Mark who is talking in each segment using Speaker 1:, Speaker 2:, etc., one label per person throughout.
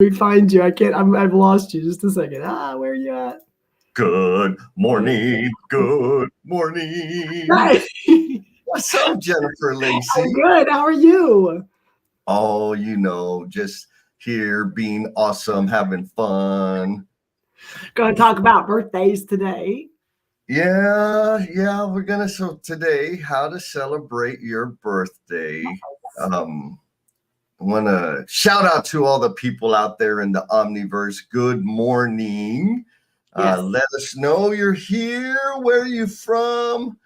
Speaker 1: me find you. I can't. I've lost you. Just a second. Where are you at?
Speaker 2: Good morning. Good morning.
Speaker 1: Hi.
Speaker 2: What's up, Jennifer Lacey?
Speaker 1: I'm good. How are you?
Speaker 2: Oh, just here being awesome, having fun.
Speaker 1: Going to talk about birthdays today.
Speaker 2: Yeah. We're gonna. So today, how to celebrate your birthday. I want to shout out to all the people out there in the Omniverse. Good morning.
Speaker 1: Yes.
Speaker 2: Let us know you're here. Where are you from?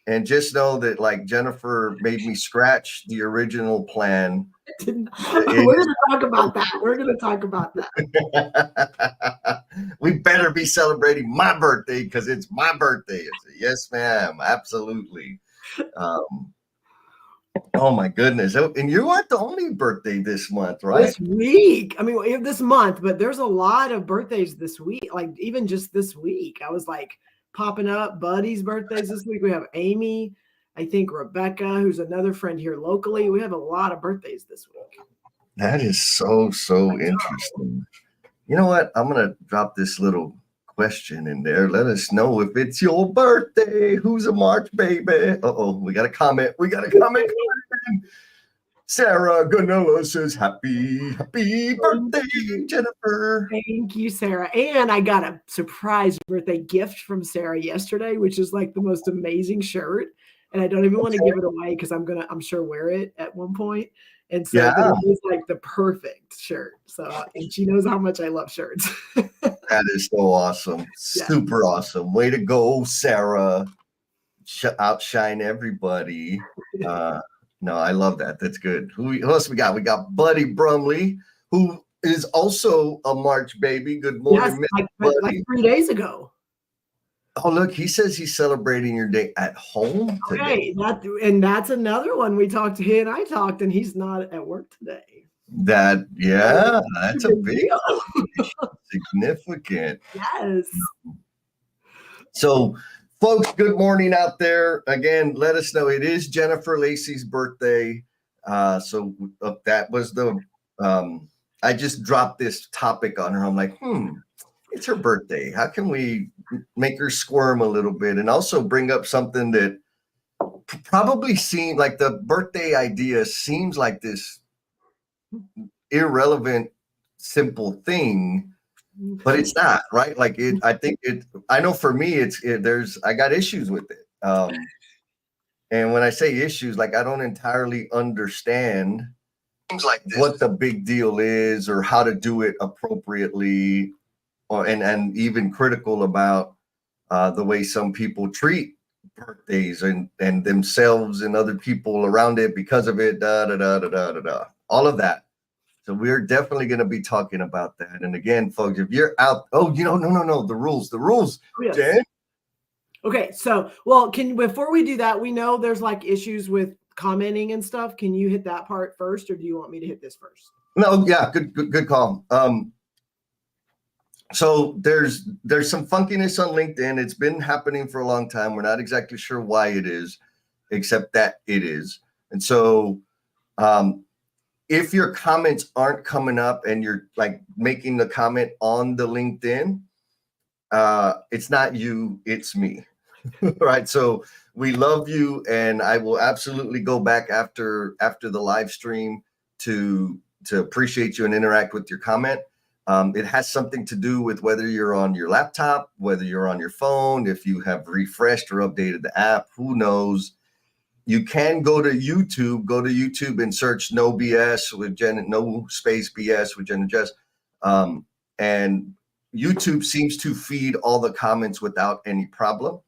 Speaker 2: And just know that, like, Jennifer made me scratch the original plan.
Speaker 1: We're going to talk about that. We're going to talk about that.
Speaker 2: We better be celebrating my birthday because it's my birthday. Yes, ma'am. Absolutely. Oh my goodness. And you aren't the only birthday this month, right?
Speaker 1: This week. I mean, we have this month, but there's a lot of birthdays this week. Like even just this week, I was like popping up Buddy's birthdays this week. We have Amy, I think Rebecca, who's another friend here locally. We have a lot of birthdays this week.
Speaker 2: That is so interesting. You know what? I'm going to drop this little question in there. Let us know if it's your birthday. Who's a March baby? We got a comment. Sarah Ganella says, happy birthday, Jennifer.
Speaker 1: Thank you, Sarah. And I got a surprise birthday gift from Sarah yesterday, which is like the most amazing shirt. And I don't even want to give it away because I'm sure wear it at one point. And so it was like the perfect shirt. So, and she knows how much I love shirts.
Speaker 2: That is so awesome. Super awesome. Way to go, Sarah. Outshine everybody. No, I love that. That's good. Who else we got? We got Buddy Brumley, who is also a March baby. Good morning,
Speaker 1: yes, like 3 days ago.
Speaker 2: Oh, look, he says he's celebrating your day at home today.
Speaker 1: Okay, that's another one. He and I talked, and he's not at work today.
Speaker 2: That's a big deal. Significant.
Speaker 1: Yes.
Speaker 2: So, folks, good morning out there. Again, let us know. It is Jennifer Lacey's birthday. So that was I just dropped this topic on her. I'm like, it's her birthday. How can we make her squirm a little bit and also bring up something that probably seemed like the birthday idea seems like this irrelevant, simple thing, but it's not, right? Like I know for me, I got issues with it. And when I say issues, like I don't entirely understand what the big deal is or how to do it appropriately. And even critical about the way some people treat birthdays and themselves and other people around it because of it, all of that. So we're definitely going to be talking about that. And again, folks, if you're out, no, the rules,
Speaker 1: yes.
Speaker 2: Jen.
Speaker 1: Okay, so before we do that, we know there's like issues with commenting and stuff. Can you hit that part first, or do you want me to hit this first?
Speaker 2: No, yeah, good call. So there's some funkiness on LinkedIn. It's been happening for a long time. We're not exactly sure why it is, except that it is. And so if your comments aren't coming up and you're like making the comment on the LinkedIn, it's not you, it's me. Right. So we love you, and I will absolutely go back after the live stream to appreciate you and interact with your comment. It has something to do with whether you're on your laptop, whether you're on your phone, if you have refreshed or updated the app, who knows. You can go to YouTube and search no space BS with Jen and Jess. And YouTube seems to feed all the comments without any problem.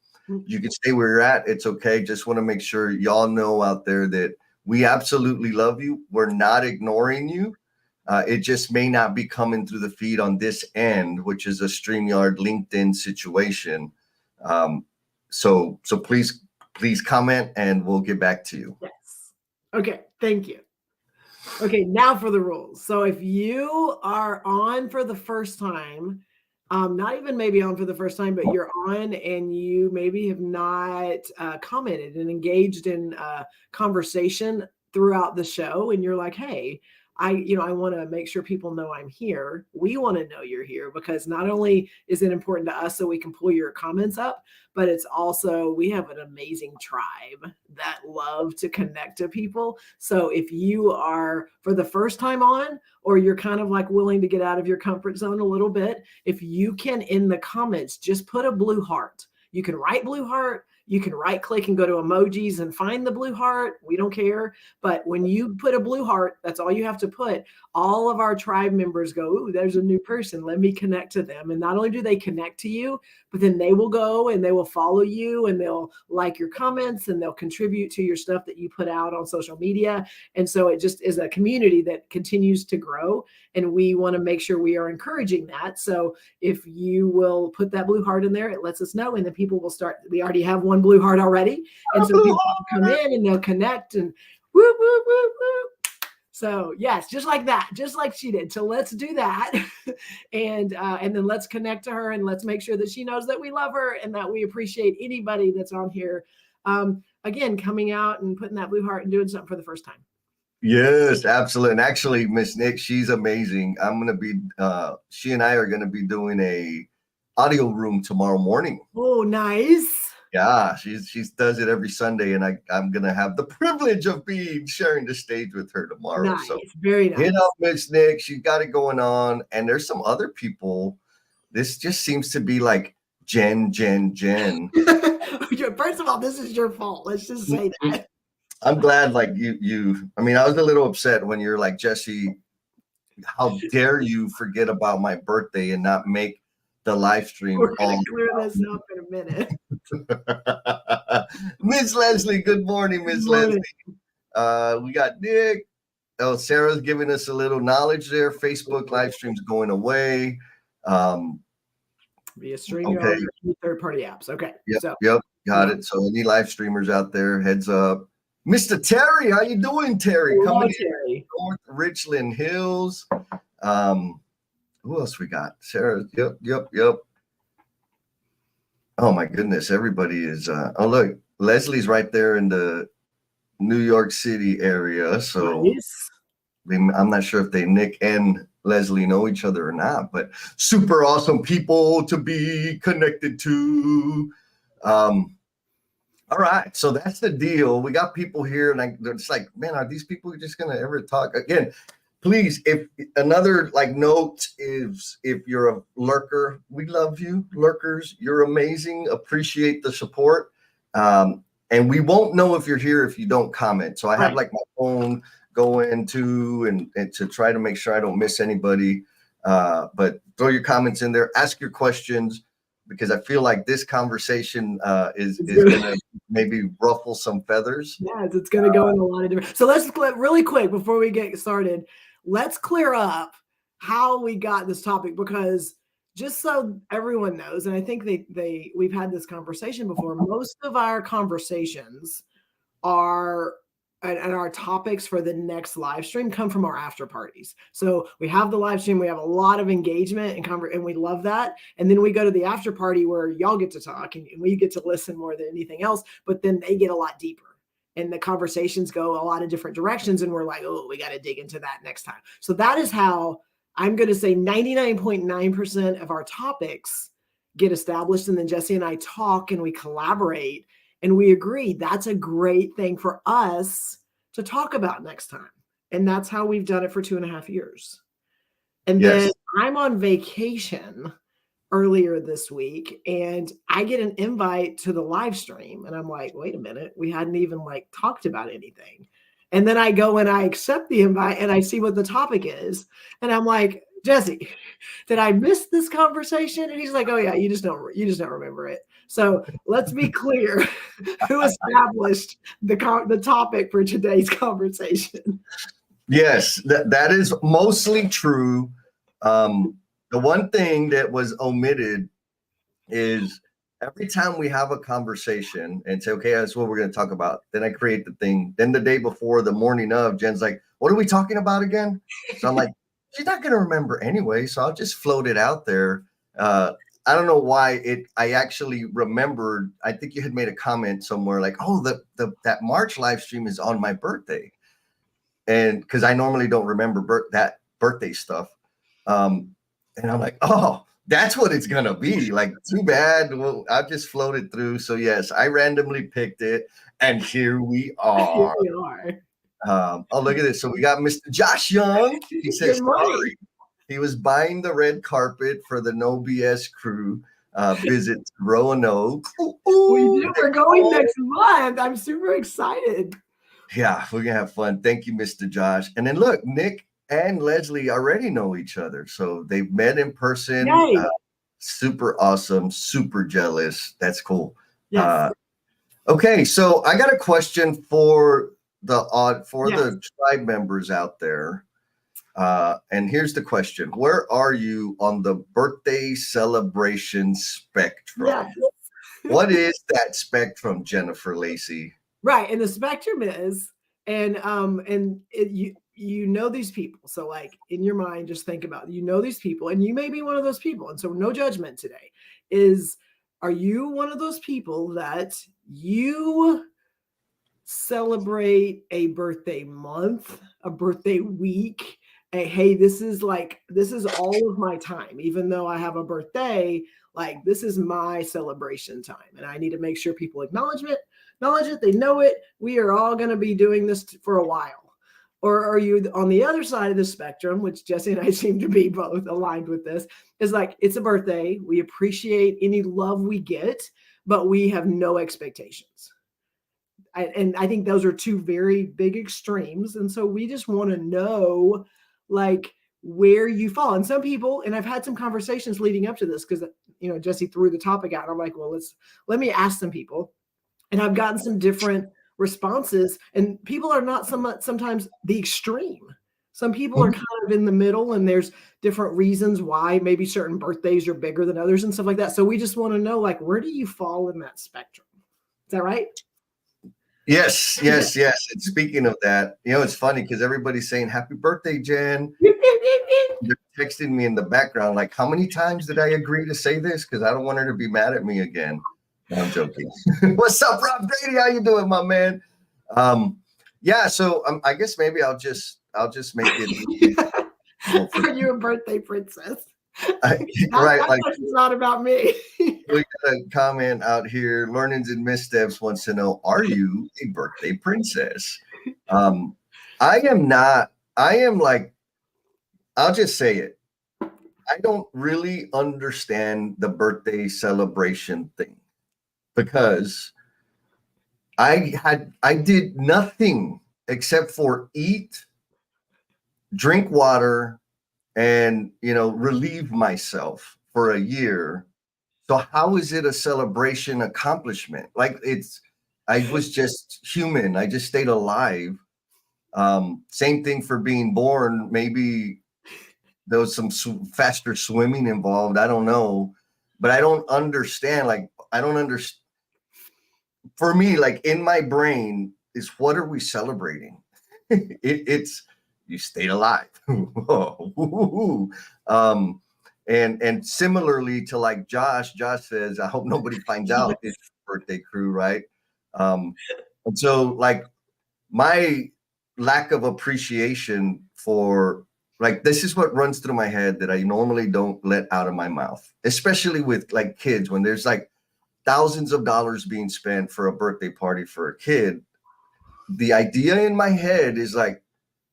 Speaker 2: You can stay where you're at. It's okay. Just want to make sure y'all know out there that we absolutely love you. We're not ignoring you. It just may not be coming through the feed on this end, which is a StreamYard LinkedIn situation. So please comment and we'll get back to you.
Speaker 1: Yes. Okay. Thank you. Okay. Now for the rules. So if you are on for the first time, not even maybe on for the first time, but you're on and you maybe have not commented and engaged in conversation throughout the show, and you're like, hey, I want to make sure people know I'm here. We want to know you're here because not only is it important to us so we can pull your comments up, but it's also we have an amazing tribe that love to connect to people. So if you are for the first time on, or you're kind of like willing to get out of your comfort zone a little bit, if you can in the comments just put a blue heart. You can write blue heart. You can right click and go to emojis and find the blue heart. We don't care. But when you put a blue heart, that's all you have to put. All of our tribe members go, ooh, there's a new person. Let me connect to them. And not only do they connect to you, but then they will go and they will follow you and they'll like your comments and they'll contribute to your stuff that you put out on social media. And so it just is a community that continues to grow. And we want to make sure we are encouraging that. So if you will put that blue heart in there, it lets us know. And then people will start. We already have one blue heart already. And so people will come in and they'll connect and whoop, whoop, whoop, whoop. So yes, just like that, just like she did. So let's do that. And then let's connect to her and let's make sure that she knows that we love her and that we appreciate anybody that's on here. Again, coming out and putting that blue heart and doing something for the first time.
Speaker 2: Yes, absolutely. And actually, Miss Nick, she's amazing. She and I are gonna be doing a audio room tomorrow morning.
Speaker 1: Oh, nice.
Speaker 2: Yeah, she does it every Sunday, and I'm gonna have the privilege of sharing the stage with her tomorrow.
Speaker 1: Nice,
Speaker 2: so
Speaker 1: very nice.
Speaker 2: You know, Miss Nick, she's got it going on, and there's some other people. This just seems to be like Jen.
Speaker 1: First of all, this is your fault. Let's just say that.
Speaker 2: I'm glad, like you. I mean, I was a little upset when you're like, Jesse, how dare you forget about my birthday and not make the live stream?
Speaker 1: We're gonna clear this up in a minute.
Speaker 2: Miss Leslie, good morning, Miss Leslie. We got Nick. Oh, Sarah's giving us a little knowledge there. Facebook live streams going away.
Speaker 1: Via streaming okay. Third-party apps. Okay.
Speaker 2: Yep, got it. So any live streamers out there, heads up. Mr. Terry, how you doing, Terry? Coming in North Richland Hills. Who else we got? Sarah. Yep. Oh my goodness, everybody is. Oh look, Leslie's right there in the New York City area. So
Speaker 1: nice.
Speaker 2: I'm not sure if Nick and Leslie know each other or not, but super awesome people to be connected to. All right, so that's the deal. We got people here, and it's like, man, are these people just gonna ever talk again? Please, if another note is if you're a lurker, we love you, lurkers. You're amazing. Appreciate the support. And we won't know if you're here if you don't comment. So I have my phone going to and to try to make sure I don't miss anybody. But throw your comments in there, ask your questions, because I feel like this conversation is gonna maybe ruffle some feathers.
Speaker 1: Yes, it's gonna go in a lot of different. So let's really quick before we get started. Let's clear up how we got this topic, because just so everyone knows, and I think we've had this conversation before, most of our conversations are and our topics for the next live stream come from our after parties. So we have the live stream, we have a lot of engagement and we love that. And then we go to the after party where y'all get to talk and we get to listen more than anything else, but then they get a lot deeper. And the conversations go a lot of different directions. And we're like, oh, we got to dig into that next time. So that is how I'm going to say 99.9% of our topics get established. And then Jesse and I talk and we collaborate and we agree that's a great thing for us to talk about next time. And that's how we've done it for 2.5 years. And then I'm on vacation earlier this week and I get an invite to the live stream and I'm like, wait a minute, we hadn't even talked about anything. And then I go and I accept the invite and I see what the topic is. And I'm like, Jesse, did I miss this conversation? And he's like, oh yeah, you just don't remember it. So let's be clear who established the topic for today's conversation.
Speaker 2: Yes, that is mostly true. The one thing that was omitted is every time we have a conversation and say, okay, that's what we're going to talk about. Then I create the thing. Then the day before, the morning of, Jen's like, what are we talking about again? So I'm like, she's not going to remember anyway. So I'll just float it out there. I don't know why I actually remembered. I think you had made a comment somewhere like, oh, that March live stream is on my birthday. and because I normally don't remember that birthday stuff. And I'm like, oh, that's what it's gonna be. Like, too bad. Well, I just floated through. So yes, I randomly picked it, and here we
Speaker 1: Here
Speaker 2: are.
Speaker 1: we are.
Speaker 2: Oh, look at this. So we got Mr. Josh Young. He says,
Speaker 1: Good morning.
Speaker 2: sorry. He was buying the red carpet for the No BS crew visit to Roanoke.
Speaker 1: We're going next month. I'm super excited.
Speaker 2: Yeah, we're gonna have fun. Thank you, Mr. Josh. And then look, Nick and Leslie already know each other, so they've met in person. Super awesome, super jealous. That's cool.
Speaker 1: Yes.
Speaker 2: Okay, so I got a question for the tribe members out there. And here's the question: where are you on the birthday celebration spectrum?
Speaker 1: Yes.
Speaker 2: What is that spectrum, Jennifer Lacey?
Speaker 1: Right, and the spectrum is, and you know these people. So like in your mind, just think about it. You know these people, and you may be one of those people. And so no judgment today. Are you one of those people that you celebrate a birthday month, a birthday week? Hey, this is all of my time, even though I have a birthday, like this is my celebration time, and I need to make sure people acknowledge it, they know it. We are all going to be doing this for a while. Or are you on the other side of the spectrum, which Jesse and I seem to be both aligned with this, is like, it's a birthday. We appreciate any love we get, but we have no expectations. And I think those are two very big extremes. And so we just want to know, like, where you fall. And some people, and I've had some conversations leading up to this because, Jesse threw the topic out. And I'm like, well, let me ask some people. And I've gotten some different responses, and people are not sometimes the extreme. Some people are kind of in the middle, and there's different reasons why maybe certain birthdays are bigger than others and stuff like that. So we just want to know, like, where do you fall in that spectrum? Is that right?
Speaker 2: Yes. And speaking of that, it's funny because everybody's saying happy birthday, Jen. They're texting me in the background, like, how many times did I agree to say this? Because I don't want her to be mad at me again. No, I'm joking. What's up, Rob Grady? How you doing, my man? Yeah, so I guess maybe I'll just make it.
Speaker 1: Are you a birthday princess?
Speaker 2: Right, like,
Speaker 1: it's not about me.
Speaker 2: We got a comment out here. Learnings and Missteps wants to know: are you a birthday princess? I am not. I am like, I'll just say it. I don't really understand the birthday celebration thing, because I did nothing except for eat, drink water, and relieve myself for a year. So how is it a celebration accomplishment? Like, I was just human. I just stayed alive. Same thing for being born. Maybe there was some faster swimming involved. I don't know, but I don't understand. Like, I don't understand. For me, like, in my brain is, what are we celebrating? It's you stayed alive. And similarly to like Josh says, I hope nobody finds out it's birthday crew, right? And so, like, my lack of appreciation for, like, this is what runs through my head that I normally don't let out of my mouth, especially with like kids, when there's like thousands of dollars being spent for a birthday party for a kid. The idea in my head is like,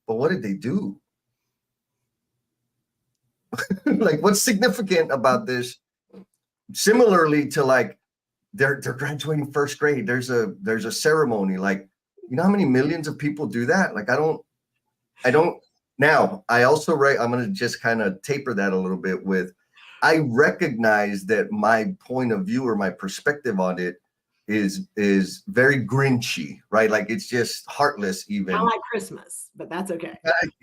Speaker 2: but what did they do? Like, what's significant about this? Similarly to like, they're graduating first grade. There's a ceremony. Like, you know how many millions of people do that? Like, I don't. Now, I also I'm going to just kind of taper that a little bit with, I recognize that my point of view or my perspective on it is very Grinchy, right? Like, it's just heartless even.
Speaker 1: I like Christmas, but that's okay.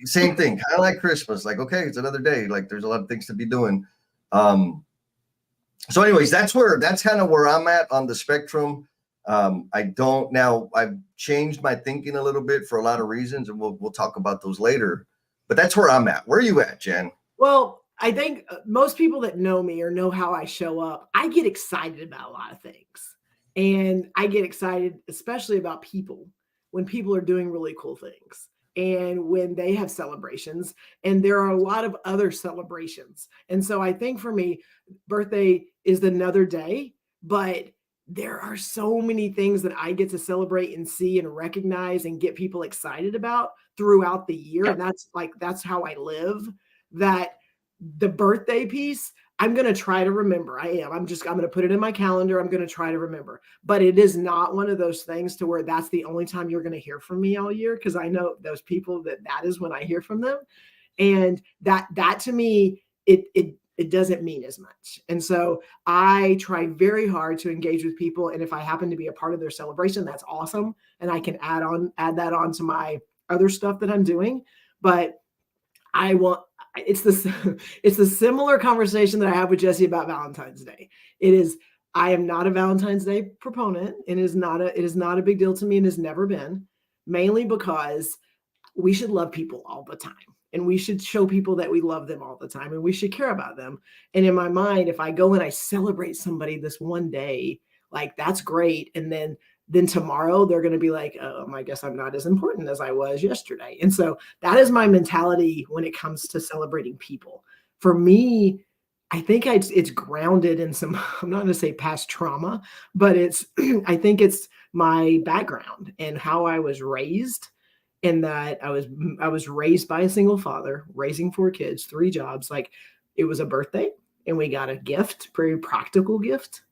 Speaker 2: Same thing, kind of like Christmas. Like, okay, it's another day. Like, there's a lot of things to be doing. So anyways, that's kind of where I'm at on the spectrum. I've changed my thinking a little bit for a lot of reasons, and we'll talk about those later. But that's where I'm at. Where are you at, Jen?
Speaker 1: Well, I think most people that know me or know how I show up, I get excited about a lot of things. And I get excited, especially about people, when people are doing really cool things. and when they have celebrations, and there are a lot of other celebrations. And so I think for me, birthday is another day, but there are so many things that I get to celebrate and see and recognize and get people excited about throughout the year. And that's how I live. That the birthday piece, I'm going to try to remember. I'm going to put it in my calendar. I'm going to try to remember, but it is not one of those things to where that's the only time you're going to hear from me all year. Cause I know those people that is when I hear from them. And that to me, it doesn't mean as much. And so I try very hard to engage with people. And if I happen to be a part of their celebration, that's awesome. And I can add that on to my other stuff that I'm doing. But it's the similar conversation that I have with Jesse about Valentine's Day. I am not a Valentine's Day proponent, and it is not a big deal to me, and has never been, mainly because we should love people all the time, and we should show people that we love them all the time, and we should care about them. And in my mind, if I go and I celebrate somebody this one day, like that's great. And then tomorrow they're going to be like, I guess I'm not as important as I was yesterday. And so that is my mentality when it comes to celebrating people. For me, I think it's grounded in some, I'm not going to say past trauma, but I think it's my background and how I was raised, in that I was raised by a single father, raising 4 kids, 3 jobs. Like, it was a birthday and we got a gift, very practical gift.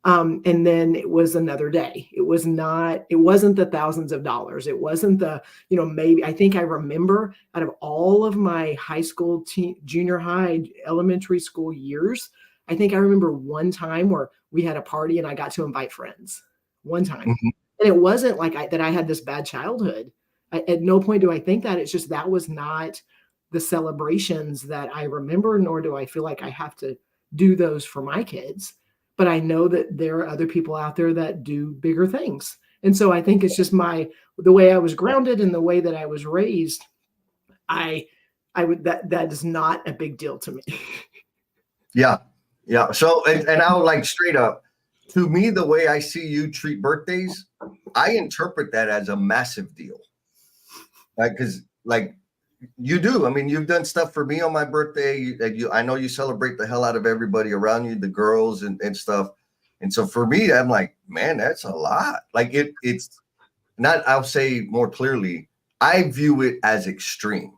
Speaker 1: And then it was another day. It wasn't the thousands of dollars. It wasn't the, maybe, I think I remember out of all of my high school, junior high, elementary school years, I think I remember one time where we had a party and I got to invite friends one time. Mm-hmm. And it wasn't like I had this bad childhood. At no point do I think that. It's just, that was not the celebrations that I remember, nor do I feel like I have to do those for my kids. But I know that there are other people out there that do bigger things. And so I think it's just the way I was grounded and the way that I was raised, that is not a big deal to me.
Speaker 2: Yeah. Yeah. So, and I'll, like, straight up, to me, the way I see you treat birthdays, I interpret that as a massive deal. Like, cause like you do. I mean, you've done stuff for me on my birthday. I know you celebrate the hell out of everybody around you, the girls and stuff. And so for me, I'm like, man, that's a lot. Like, it's not, I'll say more clearly, I view it as extreme.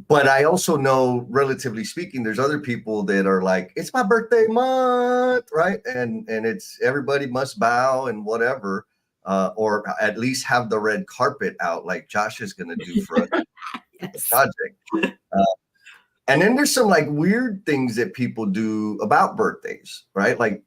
Speaker 2: But I also know, relatively speaking, there's other people that are like, it's my birthday month, right? And it's everybody must bow and whatever. Or at least have the red carpet out, like Josh is going to do for us. Yes. Project. And then there's some like weird things that people do about birthdays, right? Like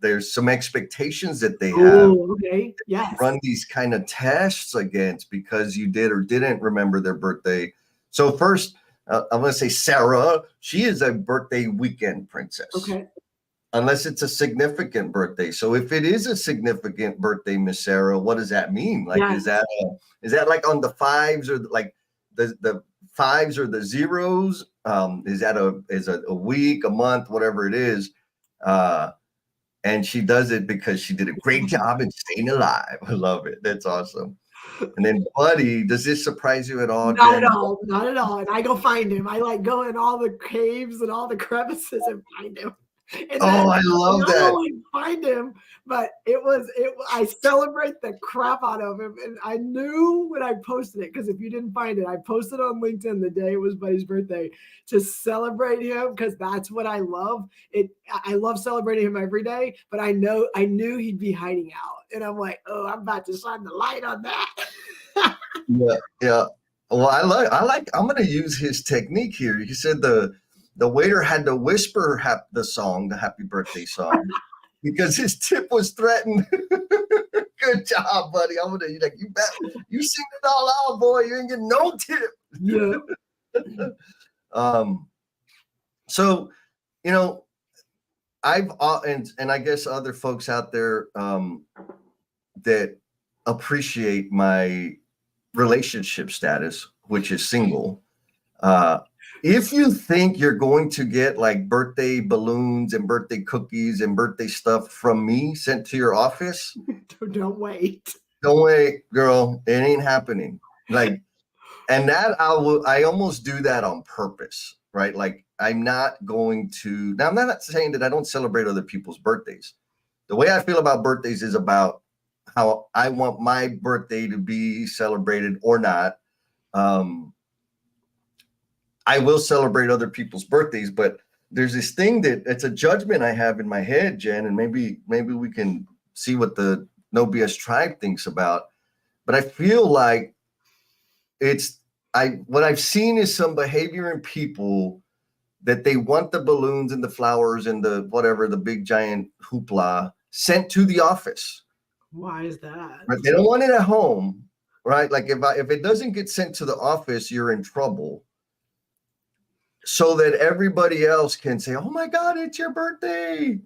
Speaker 2: there's some expectations that they have.
Speaker 1: Okay. Yes.
Speaker 2: Run these kind of tests against because you did or didn't remember their birthday. So first, I'm going to say Sarah. She is a birthday weekend princess.
Speaker 1: Okay.
Speaker 2: Unless it's a significant birthday. So if it is a significant birthday, Miss Sarah, what does that mean? Like, is that like on the 5s or like the 5s or the zeros? Is that a week, a month, whatever it is? And she does it because she did a great job in staying alive. I love it. That's awesome. And then, Buddy, does this surprise you at all?
Speaker 1: Not at all. Not at all. And I go find him. I like go in all the caves and all the crevices and find him. And
Speaker 2: I love that.
Speaker 1: I don't find him, but I celebrate the crap out of him. And I knew when I posted it, because if you didn't find it, I posted on LinkedIn the day it was Buddy's birthday to celebrate him, because that's what I love. I love celebrating him every day, but I knew he'd be hiding out. And I'm like, I'm about to shine the light on that.
Speaker 2: Yeah. Well, I'm going to use his technique here. He said the waiter had to whisper the happy birthday song, because his tip was threatened. Good job, buddy. I'm gonna like, you bet you sing it all out, boy. You ain't getting no tip.
Speaker 1: Yeah.
Speaker 2: So, I've and I guess other folks out there that appreciate my relationship status, which is single. If you think you're going to get like birthday balloons and birthday cookies and birthday stuff from me sent to your office,
Speaker 1: don't wait.
Speaker 2: Don't wait, girl. It ain't happening. Like, and that I almost do that on purpose, right? Like, I'm not going to, now I'm not saying that I don't celebrate other people's birthdays. The way I feel about birthdays is about how I want my birthday to be celebrated or not. I will celebrate other people's birthdays, but there's this thing that it's a judgment I have in my head, Jen, and maybe we can see what the No BS tribe thinks about. But I feel like what I've seen is some behavior in people that they want the balloons and the flowers and the whatever, the big giant hoopla sent to the office.
Speaker 1: Why is that?
Speaker 2: Right? They don't want it at home, right? Like if it doesn't get sent to the office, you're in trouble. So that everybody else can say, "Oh my God, it's your birthday."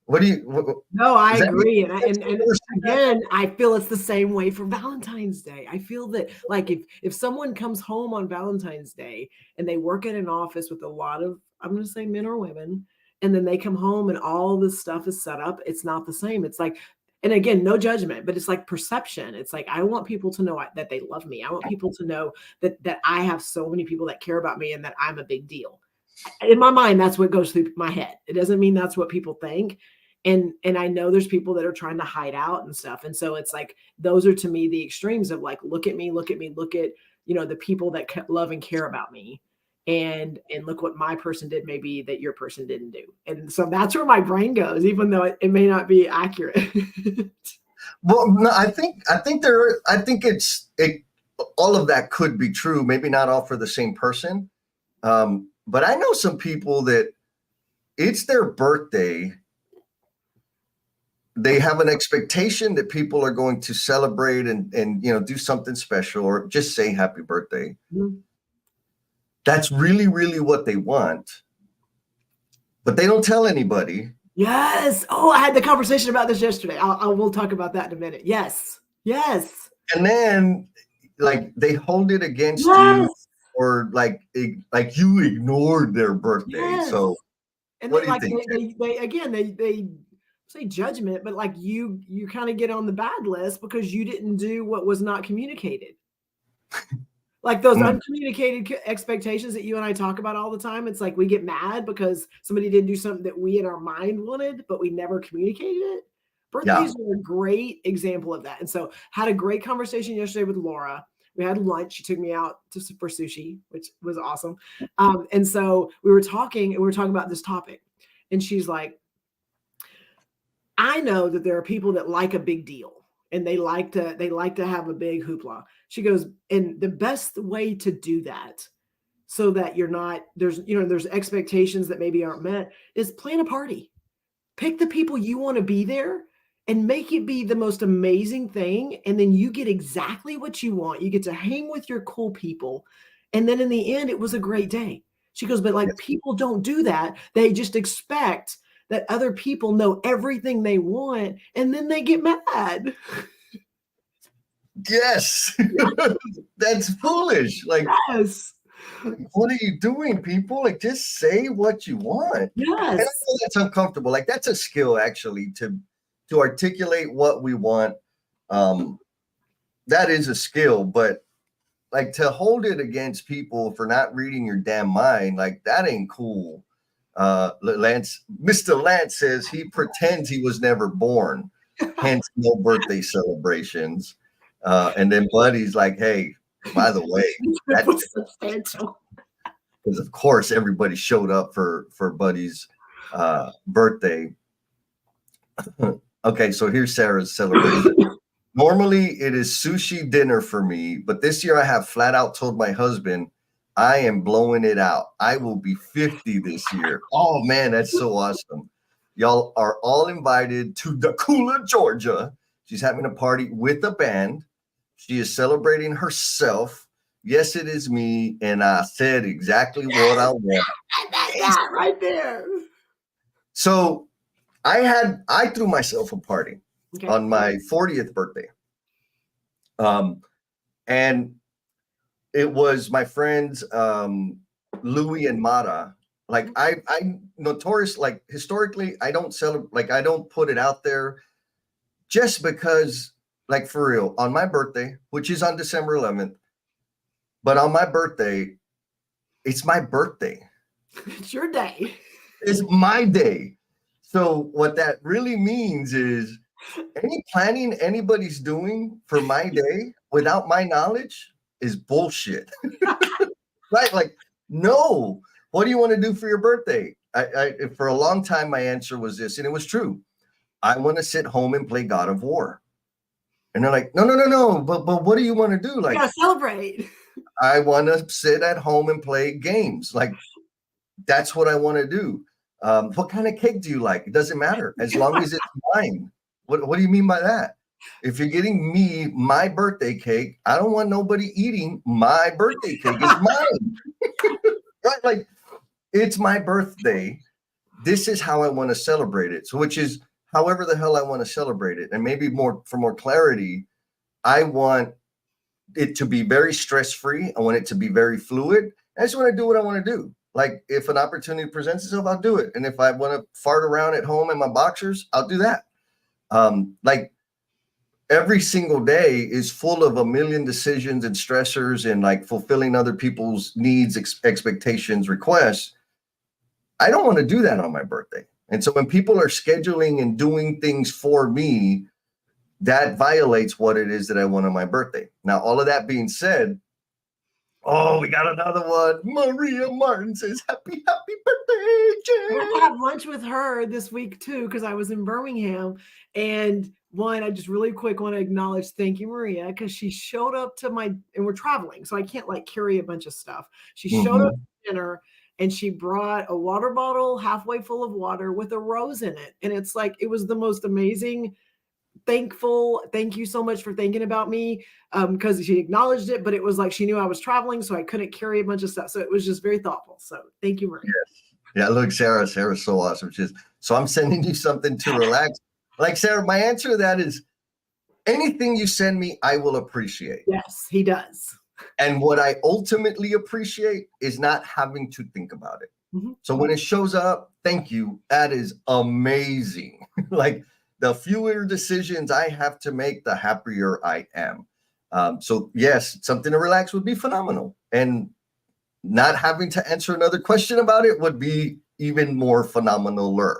Speaker 1: No, I agree. And again, I feel it's the same way for Valentine's Day. I feel that like if someone comes home on Valentine's Day and they work at an office with a lot of, I'm going to say men or women, and then they come home and all this stuff is set up, it's not the same. It's like, and again, no judgment, but it's like perception. It's like, I want people to know that they love me. I want people to know that I have so many people that care about me and that I'm a big deal. In my mind, that's what goes through my head. It doesn't mean that's what people think. And I know there's people that are trying to hide out and stuff. And so it's like, those are to me the extremes of like, look at me, look at, the people that love and care about me. And look what my person did maybe that your person didn't do. And so that's where my brain goes, even though it may not be accurate.
Speaker 2: Well, no, I think all of that could be true. Maybe not all for the same person. But I know some people that it's their birthday. They have an expectation that people are going to celebrate and do something special or just say happy birthday. Mm-hmm. That's really, really what they want. But they don't tell anybody.
Speaker 1: Yes. Oh, I had the conversation about this yesterday. We'll talk about that in a minute. Yes. Yes.
Speaker 2: And then like they hold it against you, or like you ignored their birthday. Yes. So
Speaker 1: and what do you think? They say judgment, but like you kind of get on the bad list because you didn't do what was not communicated. Like those uncommunicated expectations that you and I talk about all the time. It's like we get mad because somebody didn't do something that we in our mind wanted, but we never communicated it. Birthdays are a great example of that. And so had a great conversation yesterday with Laura. We had lunch. She took me out for sushi, which was awesome. And so we were talking about this topic. And she's like, I know that there are people that like a big deal and they like to have a big hoopla. She goes, and the best way to do that so that you're not, there's expectations that maybe aren't met is plan a party. Pick the people you want to be there and make it be the most amazing thing. And then you get exactly what you want. You get to hang with your cool people. And then in the end, it was a great day. She goes, but like people don't do that. They just expect that other people know everything they want, and then they get mad.
Speaker 2: Yes. That's foolish. Like, yes. What are you doing, people? Like, just say what you want.
Speaker 1: Yes. And I
Speaker 2: know that's uncomfortable. Like, that's a skill, actually, to articulate what we want. That is a skill, but like to hold it against people for not reading your damn mind, like that ain't cool. Mr. Lance says he pretends he was never born, hence no birthday celebrations. And then Buddy's like, hey, by the way, that's substantial. Because of course everybody showed up for Buddy's birthday. Okay, so here's Sarah's celebration. Normally it is sushi dinner for me, but this year I have flat out told my husband I am blowing it out. I will be 50 this year. Oh man, that's so awesome. Y'all are all invited to Dakula, Georgia. She's having a party with a band. She is celebrating herself. Yes, it is me. And I said exactly what I want.
Speaker 1: Yeah, right there.
Speaker 2: So I threw myself a party on my 40th birthday. And it was my friends Louie and Mara. Like I notorious, like historically, I don't celebrate, like I don't put it out there just because, like for real, on my birthday, which is on December 11th, But on my birthday, it's my birthday.
Speaker 1: It's your day.
Speaker 2: It's my day. So what that really means is any planning anybody's doing for my day without my knowledge is bullshit. Right? Like, no. What do you want to do for your birthday? For a long time, my answer was this, and it was true. I want to sit home and play God of War. And they're like, no. But what do you want to do?
Speaker 1: You
Speaker 2: Like,
Speaker 1: gotta celebrate.
Speaker 2: I want to sit at home and play games. Like, that's what I want to do. What kind of cake do you like? It doesn't matter as long as it's mine. What do you mean by that? If you're getting me my birthday cake, I don't want nobody eating my birthday cake. It's mine. Right? Like, it's my birthday. This is how I want to celebrate it. So, which is however the hell I want to celebrate it. And maybe for more clarity, I want it to be very stress-free. I want it to be very fluid. I just want to do what I want to do. Like, if an opportunity presents itself, I'll do it. And if I want to fart around at home in my boxers, I'll do that. Like, every single day is full of a million decisions and stressors and like fulfilling other people's needs, expectations, requests. I don't want to do that on my birthday. And so when people are scheduling and doing things for me, that violates what it is that I want on my birthday. Now, all of that being said, oh, we got another one. Maria Martin says, happy birthday, Jen.
Speaker 1: I had lunch with her this week too, because I was in Birmingham. And one, I just really quick want to acknowledge, thank you, Maria, because she showed up to and we're traveling, so I can't like carry a bunch of stuff. She showed up to dinner and she brought a water bottle halfway full of water with a rose in it. And it's like, it was the most amazing, thank you so much for thinking about me, because she acknowledged it, but it was like she knew I was traveling, so I couldn't carry a bunch of stuff. So it was just very thoughtful. So thank you, Maria.
Speaker 2: Yes. Yeah, look, Sarah's so awesome. So I'm sending you something to relax. Like, Sarah, my answer to that is anything you send me, I will appreciate.
Speaker 1: Yes, he does.
Speaker 2: And what I ultimately appreciate is not having to think about it. So when it shows up, thank you. That is amazing. Like, the fewer decisions I have to make, the happier I am. So yes, something to relax would be phenomenal. And not having to answer another question about it would be even more phenomenaler.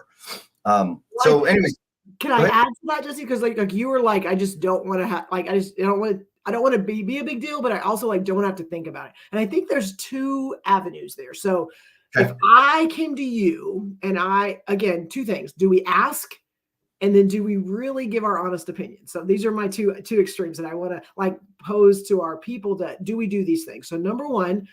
Speaker 2: So anyways.
Speaker 1: Can I add to that, Jesse? Because like you were like, I just don't want to have, like, I don't want to be a big deal, but I also like don't have to think about it. And I think there's two avenues there. So if I came to you and again, two things: do we ask? And then do we really give our honest opinion? So these are my two extremes that I want to like pose to our people. That do we do these things? So number one,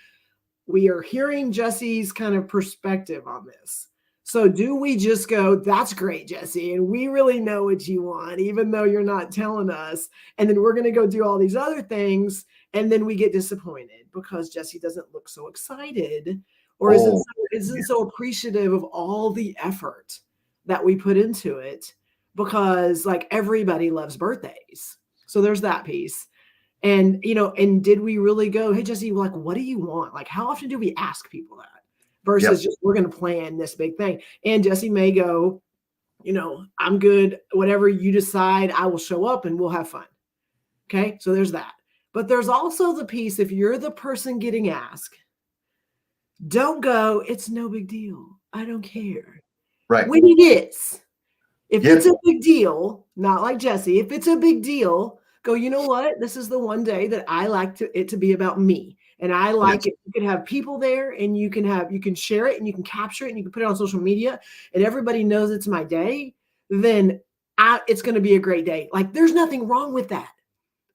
Speaker 1: we are hearing Jesse's kind of perspective on this. So do we just go, that's great, Jesse, and we really know what you want, even though you're not telling us, and then we're going to go do all these other things, and then we get disappointed because Jesse doesn't look so excited or isn't so appreciative of all the effort that we put into it, because like everybody loves birthdays. So there's that piece. And, and did we really go, hey, Jesse, like, what do you want? Like, how often do we ask people that versus just, we're going to plan this big thing? And Jesse may go, I'm good. Whatever you decide, I will show up and we'll have fun. Okay. So there's that. But there's also the piece, if you're the person getting asked, don't go, it's no big deal. I don't care.
Speaker 2: Right.
Speaker 1: When it is, if it's a big deal, not like Jesse, if it's a big deal, go, you know what? This is the one day that I like it to be about me. And I like it. You can have people there and you can share it and you can capture it and you can put it on social media and everybody knows it's my day. Then it's going to be a great day. Like, there's nothing wrong with that,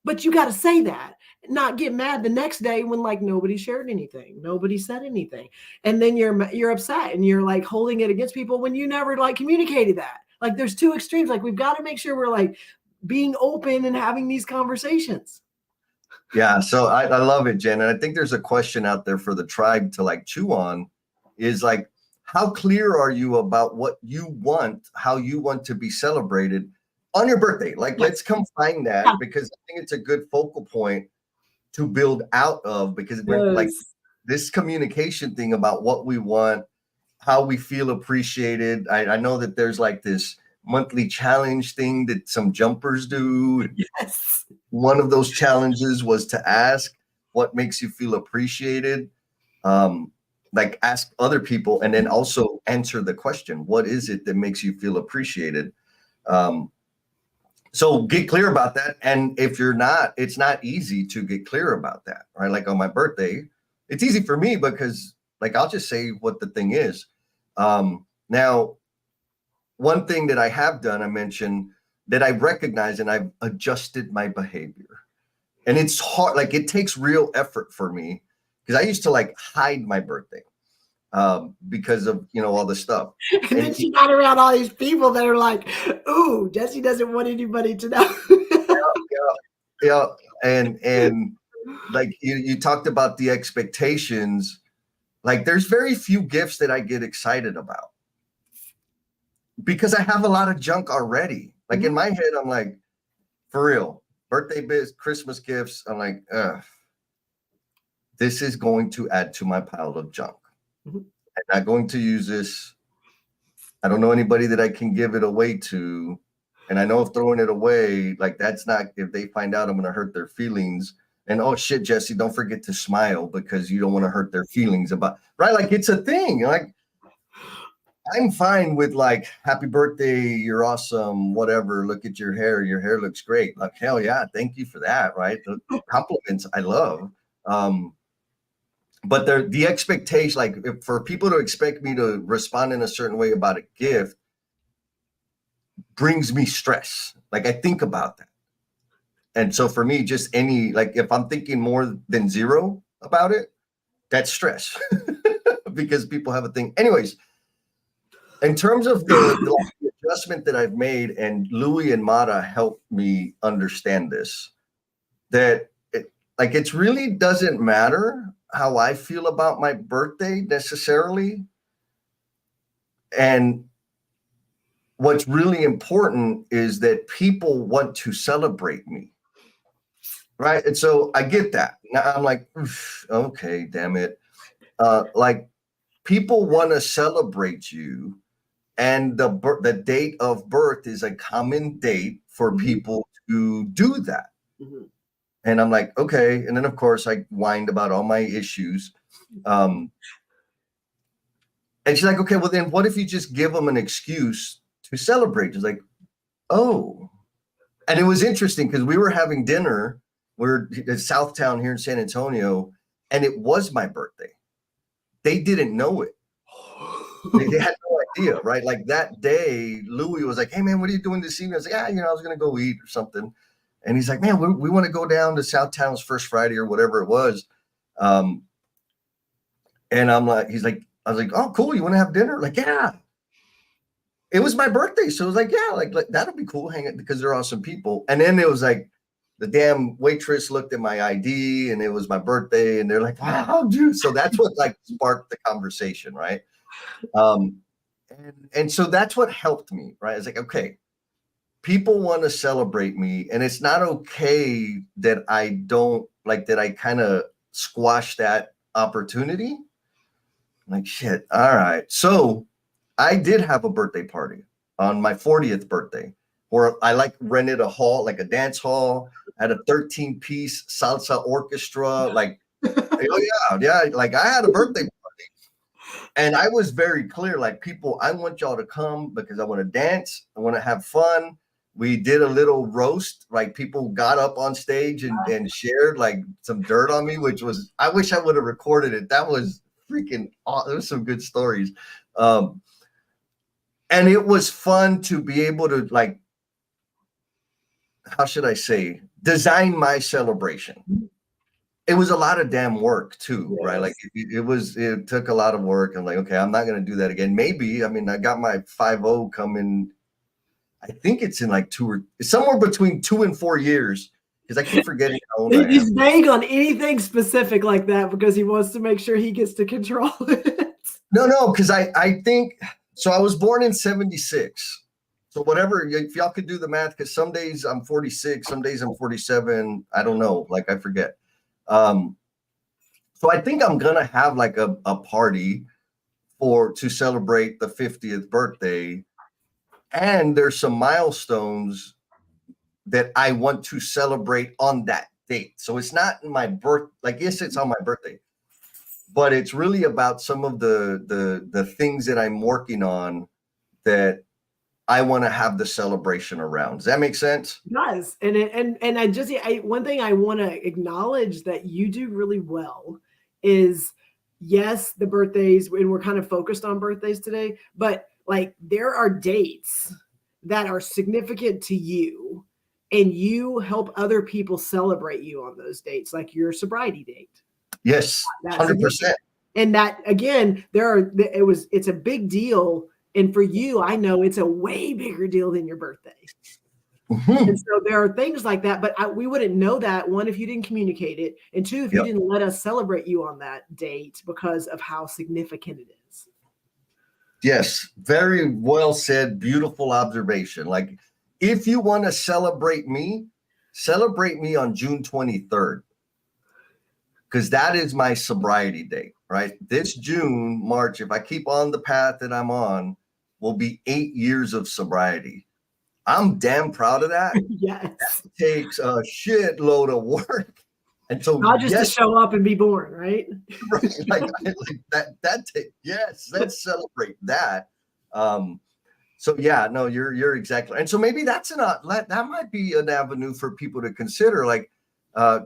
Speaker 1: but you got to say that, not get mad the next day when like nobody shared anything, nobody said anything. And then you're upset and you're like holding it against people when you never like communicated that. Like, there's two extremes. Like, we've got to make sure we're like being open and having these conversations.
Speaker 2: Yeah. So I love it, Jen. And I think there's a question out there for the tribe to like chew on is like, how clear are you about what you want, how you want to be celebrated on your birthday? Like, let's come find that, because I think it's a good focal point to build out of, because we're like this communication thing about what we want, how we feel appreciated. I know that there's like this monthly challenge thing that some jumpers do.
Speaker 1: Yes.
Speaker 2: One of those challenges was to ask. what makes you feel appreciated. Like ask other people, and then also answer the question, what is it that makes you feel appreciated? So get clear about that. And if you're not, it's not easy to get clear about that, right? Like on my birthday, it's easy for me because like, I'll just say what the thing is. Now, one thing that I have done, I mentioned that I recognize and I've adjusted my behavior. And it's hard, like it takes real effort for me because I used to like hide my birthday because of, you know, all this stuff.
Speaker 1: And then she got around all these people that are like, ooh, Jesse doesn't want anybody to know.
Speaker 2: Yeah. And like you talked about the expectations. Like there's very few gifts that I get excited about because I have a lot of junk already. Like in my head, I'm like, for real, birthday biz, Christmas gifts. I'm like, this is going to add to my pile of junk. I'm not going to use this. I don't know anybody that I can give it away to. And I know if throwing it away, like that's not, if they find out, I'm going to hurt their feelings. And oh shit, Jesse, don't forget to smile because you don't want to hurt their feelings about, right? Like it's a thing. Like I'm fine with like, happy birthday, you're awesome, whatever. Look at your hair looks great. Like, hell yeah, thank you for that, right? The compliments I love. But the expectation, like for people to expect me to respond in a certain way about a gift brings me stress. Like I think about that. And so for me, just any, like if I'm thinking more than zero about it, that's stress because people have a thing. Anyways, in terms of the adjustment that I've made, and Louis and Mata helped me understand this, that it really doesn't matter how I feel about my birthday necessarily. And what's really important is that people want to celebrate me. Right. And so I get that. Now I'm like, okay, damn it. Like people want to celebrate you. And the date of birth is a common date for people to do that. And I'm like, okay. And then of course I whined about all my issues. And she's like, okay, well then what if you just give them an excuse to celebrate? She's like, oh. And it was interesting because we were having dinner. We're in Southtown here in San Antonio, and it was my birthday. They didn't know it. They had no idea, right? Like that day, Louis was like, hey man, what are you doing this evening? I was like, I was going to go eat or something. And he's like, man, we want to go down to Southtown's First Friday or whatever it was. And I'm like, I was like, oh, cool. You want to have dinner? Like, yeah. It was my birthday. So it was like, yeah, like that'll be cool. Hang it because they're awesome people. And then it was like, the damn waitress looked at my ID and it was my birthday. And they're like, wow, dude. So that's what like sparked the conversation. Right. And so that's what helped me. Right. It's like, okay, people want to celebrate me. And it's not okay that I don't like that. I kind of squash that opportunity. Like, shit. All right. So I did have a birthday party on my 40th birthday where I like rented a hall, like a dance hall, had a 13-piece salsa orchestra. Like, oh yeah. Like I had a birthday party and I was very clear, like people, I want y'all to come because I want to dance. I want to have fun. We did a little roast, like people got up on stage and shared like some dirt on me, which was, I wish I would have recorded it. That was freaking awesome. There was some good stories. And it was fun to be able to like, how should I say, design my celebration. It was a lot of damn work too, right? Like it took a lot of work. I'm like, okay, I'm not going to do that again. Maybe, I mean, I got my 5-0 coming. I think it's in like somewhere between 2 and 4 years because I keep forgetting how old I am.
Speaker 1: He's vague on anything specific like that because he wants to make sure he gets to control it.
Speaker 2: No, because I think, so I was born in 76. So whatever, if y'all could do the math, because some days I'm 46, some days I'm 47. I don't know, like I forget. So I think I'm gonna have like a party to celebrate the 50th birthday. And there's some milestones that I want to celebrate on that date. So it's not my birth, like, yes, it's on my birthday, but it's really about some of the things that I'm working on that I want to have the celebration around. Does that make sense?
Speaker 1: It does. And I just, one thing I want to acknowledge that you do really well is, yes, the birthdays, and we're kind of focused on birthdays today, but like there are dates that are significant to you and you help other people celebrate you on those dates, like your sobriety date.
Speaker 2: Yes,
Speaker 1: That's
Speaker 2: 100%.
Speaker 1: And that, again, it's a big deal. And for you, I know it's a way bigger deal than your birthday.
Speaker 2: Mm-hmm.
Speaker 1: And so there are things like that, but we wouldn't know that, one, if you didn't communicate it, and two, if you didn't let us celebrate you on that date because of how significant it is.
Speaker 2: Yes, very well said. Beautiful observation. Like, if you want to celebrate me on June 23rd, because that is my sobriety date, right? This June, March, if I keep on the path that I'm on, will be 8 years of sobriety. I'm damn proud of that.
Speaker 1: Yes.
Speaker 2: That takes a shitload of work. And so,
Speaker 1: not just to show up and be born, right?
Speaker 2: Right. Like yes, let's celebrate that. So yeah, no, you're exactly. And so maybe that might be an avenue for people to consider. Like,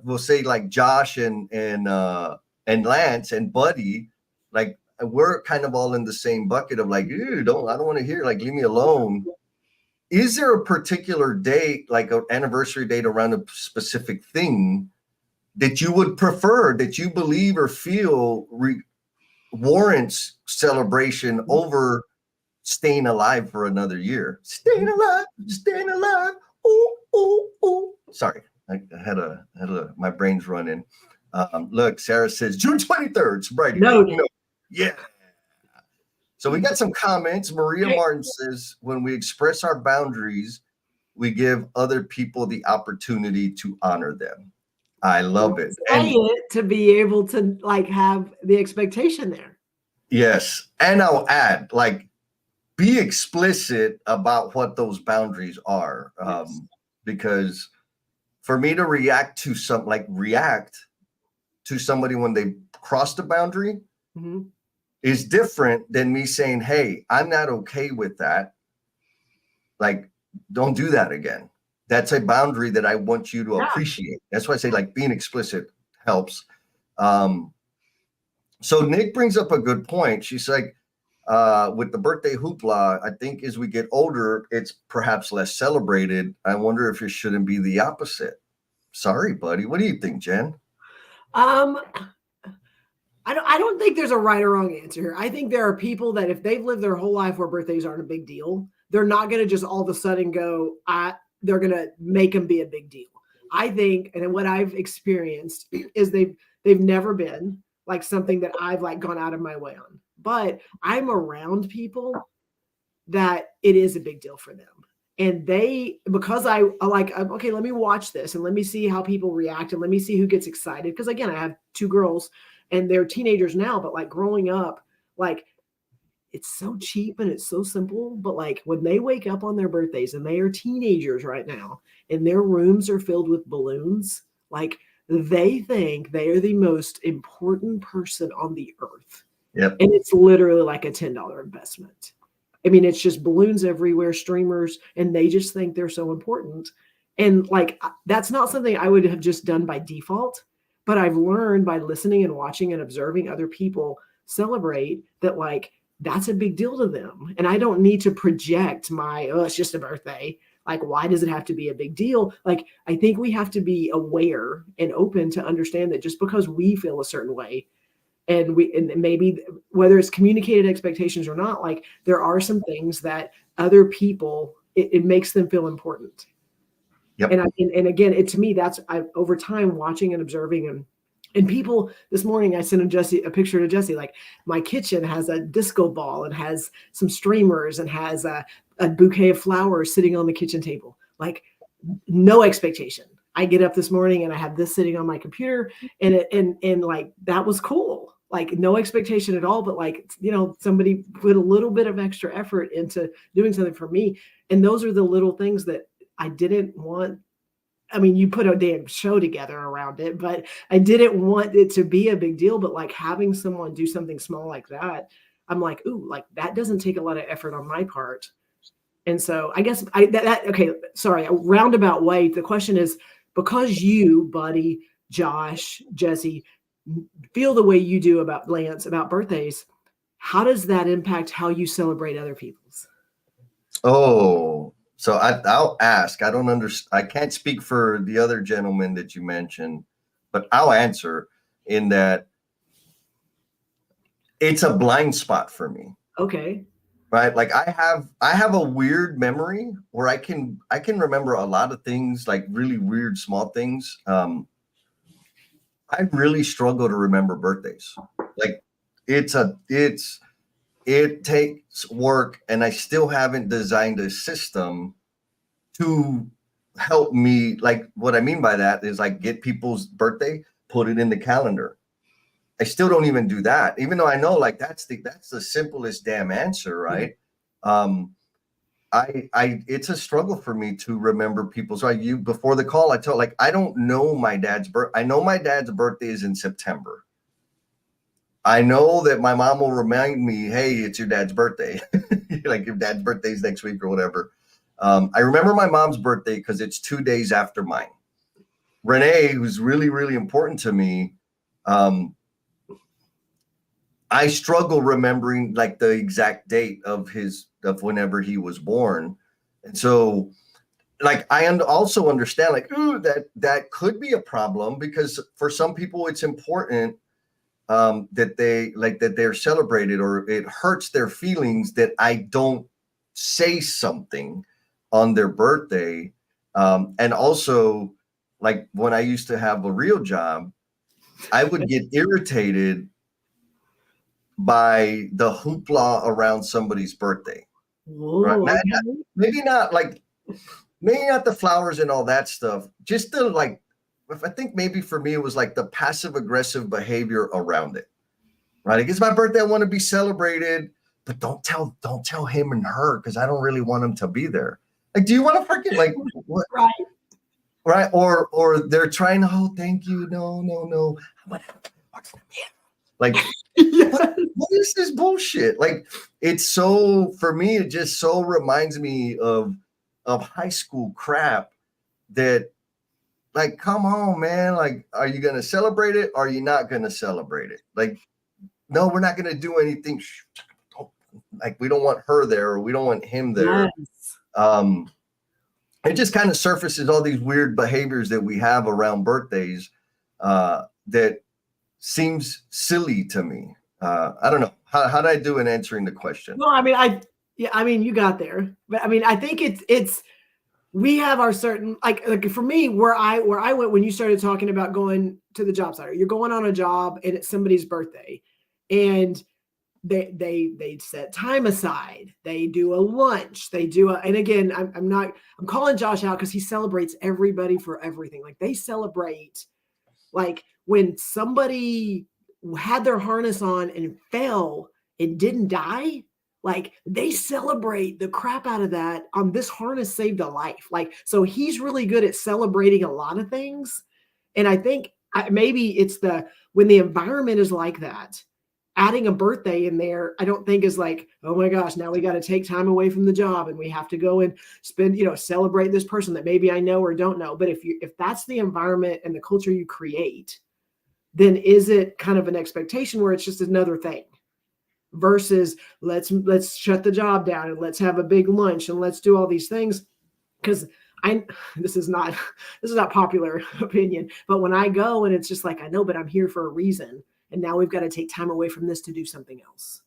Speaker 2: we'll say like Josh and Lance and Buddy, like we're kind of all in the same bucket of like, I don't want to hear, like, leave me alone. Is there a particular date, like an anniversary date around a specific thing that you would prefer, that you believe or feel warrants celebration over staying alive for another year? Staying alive. Oh. Sorry, I had my brain's running. Look, Sarah says June 23rd, sobriety. No. Yeah. So we got some comments. Maria Martin says, when we express our boundaries, we give other people the opportunity to honor them. I love it.
Speaker 1: Say it to be able to like have the expectation there.
Speaker 2: Yes. And I'll add, like, be explicit about what those boundaries are. Yes. Because for me to react to somebody when they crossed a boundary, mm-hmm. is different than me saying, hey, I'm not okay with that. Like, don't do that again. That's a boundary that I want you to appreciate. That's why I say, like, being explicit helps. So Nick brings up a good point. She's like, with the birthday hoopla, I think as we get older, it's perhaps less celebrated. I wonder if it shouldn't be the opposite. Sorry, buddy. What do you think, Jen?
Speaker 1: I don't think there's a right or wrong answer here. I think there are people that if they've lived their whole life where birthdays aren't a big deal, they're not going to just all of a sudden go, they're going to make them be a big deal. I think, and what I've experienced is they've never been like something that I've like gone out of my way on, but I'm around people that it is a big deal for them. And because I like, okay, let me watch this and let me see how people react and let me see who gets excited. Because again, I have 2 girls and they're teenagers now, but like growing up, like it's so cheap and it's so simple. But like when they wake up on their birthdays and they are teenagers right now and their rooms are filled with balloons, like they think they are the most important person on the earth.
Speaker 2: Yep.
Speaker 1: And it's literally like a $10 investment. I mean, it's just balloons everywhere, streamers, and they just think they're so important. And like, that's not something I would have just done by default, but I've learned by listening and watching and observing other people celebrate that, like, that's a big deal to them. And I don't need to project it's just a birthday. Like, why does it have to be a big deal? Like, I think we have to be aware and open to understand that just because we feel a certain way, and maybe whether it's communicated expectations or not, like there are some things that other people, it makes them feel important.
Speaker 2: Yep.
Speaker 1: And again, to me, that's over time watching and observing and people. This morning I sent a picture to Jesse, like my kitchen has a disco ball and has some streamers and has a bouquet of flowers sitting on the kitchen table. Like, no expectation. I get up this morning and I have this sitting on my computer and like, that was cool. Like, no expectation at all, but like, somebody put a little bit of extra effort into doing something for me. And those are the little things that I didn't want I mean, you put a damn show together around it, but I didn't want it to be a big deal. But like having someone do something small like that, I'm like, ooh, like that doesn't take a lot of effort on my part. And so I guess okay, sorry, a roundabout way. The question is, because you, Buddy, Josh, Jesse, feel the way you do about Lance, about birthdays, how does that impact how you celebrate other people's?
Speaker 2: Oh, so I'll ask. I don't understand. I can't speak for the other gentleman that you mentioned, but I'll answer in that it's a blind spot for me.
Speaker 1: Okay.
Speaker 2: Right? Like I have a weird memory where I can remember a lot of things, like really weird small things. I really struggle to remember birthdays. Like it takes work, and I still haven't designed a system to help me. Like what I mean by that is like get people's birthday, put it in the calendar. I still don't even do that, even though I know like that's the simplest damn answer, right? It's a struggle for me to remember people's. Right, you before the call, I told like I don't know my dad's birth. I know my dad's birthday is in September. I know that my mom will remind me, hey, it's your dad's birthday. Like your dad's birthday is next week or whatever. I remember my mom's birthday because it's 2 days after mine. Renee, who's really, really important to me, I struggle remembering like the exact date of whenever he was born. And so like I also understand like, ooh, that could be a problem because for some people it's important that they're celebrated, or it hurts their feelings that I don't say something on their birthday. And also like when I used to have a real job, I would get irritated by the hoopla around somebody's birthday. Right?
Speaker 1: Whoa, okay.
Speaker 2: Maybe not the flowers and all that stuff. Just the like, I think maybe for me it was like the passive aggressive behavior around it. Right? Like, it's my birthday. I want to be celebrated, but don't tell him and her because I don't really want him to be there. Like, do you want to freaking like what?
Speaker 1: Right.
Speaker 2: Right? Or they're trying to, oh, thank you. No. Like, what is this bullshit? Like, it's so for me, it just so reminds me of high school crap that like, come on, man. Like, are you gonna celebrate it? Or are you not gonna celebrate it? Like, no, we're not gonna do anything. Like, we don't want her there, or we don't want him there.
Speaker 1: Yes.
Speaker 2: It just kind of surfaces all these weird behaviors that we have around birthdays that seems silly to me. I don't know. How did I do in answering the question?
Speaker 1: No, I mean, you got there, but I mean, I think it's we have our certain like for me where I went when you started talking about going to the job site. You're going on a job and it's somebody's birthday, and they set time aside. They do a lunch. And again, I'm calling Josh out because he celebrates everybody for everything. Like they celebrate, like when somebody had their harness on and fell and didn't die, like they celebrate the crap out of that. This harness saved a life. Like, so he's really good at celebrating a lot of things. And I think maybe it's when the environment is like that, adding a birthday in there, I don't think is like, oh my gosh, now we got to take time away from the job and we have to go and spend, celebrate this person that maybe I know or don't know. But if that's the environment and the culture you create, then is it kind of an expectation where it's just another thing versus let's shut the job down and let's have a big lunch and let's do all these things? Because this is not popular opinion, but when I go and it's just like, I know, but I'm here for a reason. And now we've got to take time away from this to do something else.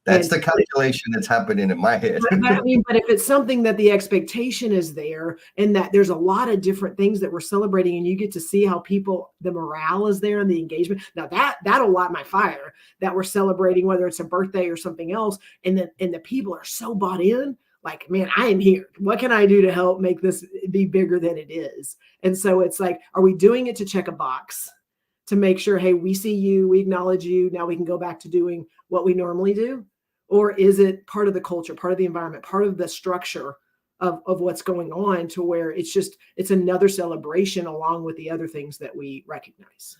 Speaker 2: That's the calculation that's happening in my head.
Speaker 1: But if it's something that the expectation is there and that there's a lot of different things that we're celebrating and you get to see how the morale is there and the engagement. Now that'll light my fire that we're celebrating, whether it's a birthday or something else. And the people are so bought in. Like, man, I am here. What can I do to help make this be bigger than it is? And so it's like, are we doing it to check a box to make sure, hey, we see you, we acknowledge you, now we can go back to doing what we normally do? Or is it part of the culture, part of the environment, part of the structure of what's going on, to where it's another celebration along with the other things that we recognize.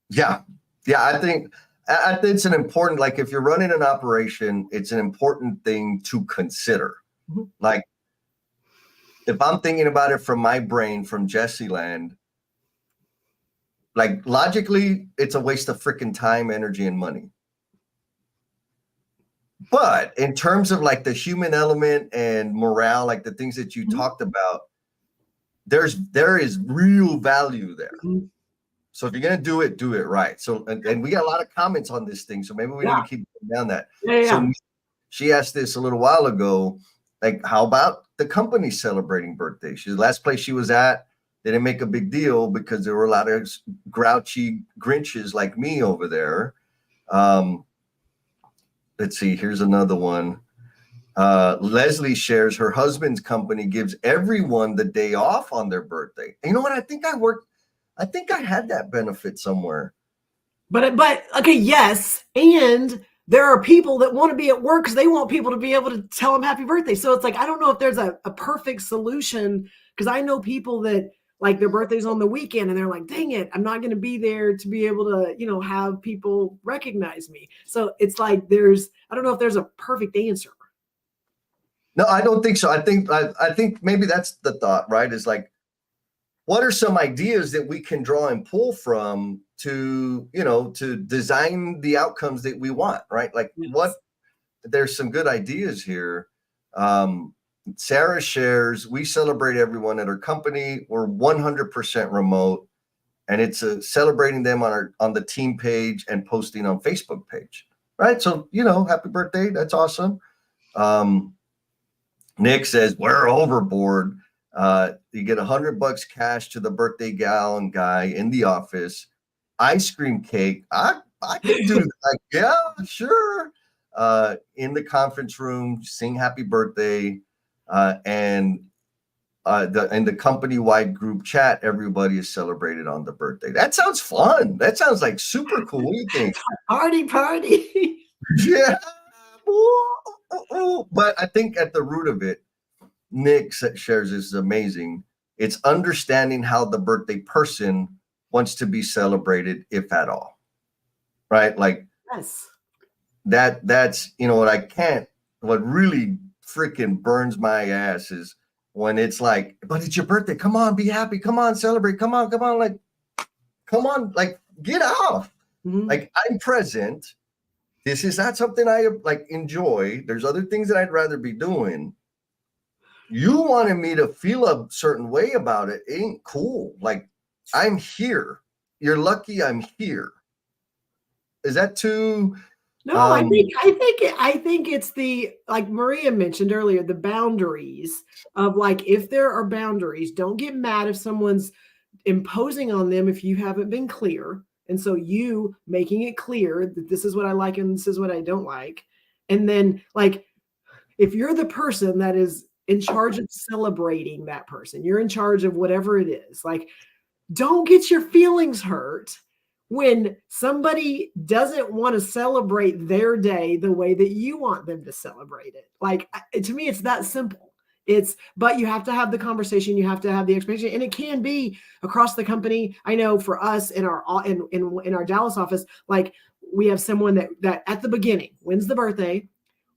Speaker 2: Yeah. Yeah. I think it's an important, like if you're running an operation, it's an important thing to consider.
Speaker 1: Mm-hmm.
Speaker 2: Like if I'm thinking about it from my brain, from Jesse Land, like logically, it's a waste of freaking time, energy, and money. But in terms of like the human element and morale, like the things that you
Speaker 1: Mm-hmm.
Speaker 2: talked about, there is real value there.
Speaker 1: Mm-hmm.
Speaker 2: So if you're gonna do it right. So and we got a lot of comments on this thing, so maybe we need to keep down that.
Speaker 1: Yeah.
Speaker 2: So she asked this a little while ago, like, how about the company celebrating birthdays? The last place she was at, they didn't make a big deal because there were a lot of grouchy Grinches like me over there. Let's see, here's another one. Leslie shares her husband's company gives everyone the day off on their birthday. You know what? I think I had that benefit somewhere.
Speaker 1: But okay, yes. And there are people that want to be at work because they want people to be able to tell them happy birthday. So it's like, I don't know if there's a perfect solution, because I know people that like their birthday's on the weekend and they're like, dang it, I'm not going to be there to be able to, have people recognize me. So it's like, I don't know if there's a perfect answer.
Speaker 2: No, I don't think so. I think maybe that's the thought, right? Is like, what are some ideas that we can draw and pull from to design the outcomes that we want, right? Like there's some good ideas here. Sarah shares, we celebrate everyone at her company. We're 100% remote, and it's celebrating them on the team page and posting on Facebook page, right? So, happy birthday. That's awesome. Nick says, we're overboard. You get $100 cash to the birthday gal and guy in the office. Ice cream cake. I can do that. Yeah, sure. In the conference room, sing happy birthday. And in the company-wide group chat, everybody is celebrated on the birthday. That sounds fun. That sounds like super cool. What do you think?
Speaker 1: Party.
Speaker 2: Yeah. But I think at the root of it, Nick shares this is amazing. It's understanding how the birthday person wants to be celebrated, if at all. Right? Like,
Speaker 1: yes.
Speaker 2: That's what really freaking burns my ass is when it's like, but it's your birthday. Come on, be happy. Come on, celebrate. Come on. Like, come on, like, get off. Mm-hmm. Like, I'm present. This is not something I like enjoy. There's other things that I'd rather be doing. You wanted me to feel a certain way about it. Ain't cool. Like, I'm here. You're lucky I'm here. Is that too?
Speaker 1: No, I think it's the, like Maria mentioned earlier, the boundaries of, like, if there are boundaries, don't get mad if someone's imposing on them if you haven't been clear. And so you making it clear that this is what I like and this is what I don't like. And then, like, if you're the person that is in charge of celebrating that person, you're in charge of whatever it is, like, don't get your feelings hurt when somebody doesn't want to celebrate their day the way that you want them to celebrate it. Like, to me, it's that simple. But you have to have the conversation, you have to have the expectation, and it can be across the company. I know for us in our Dallas office, like, we have someone that at the beginning, when's the birthday?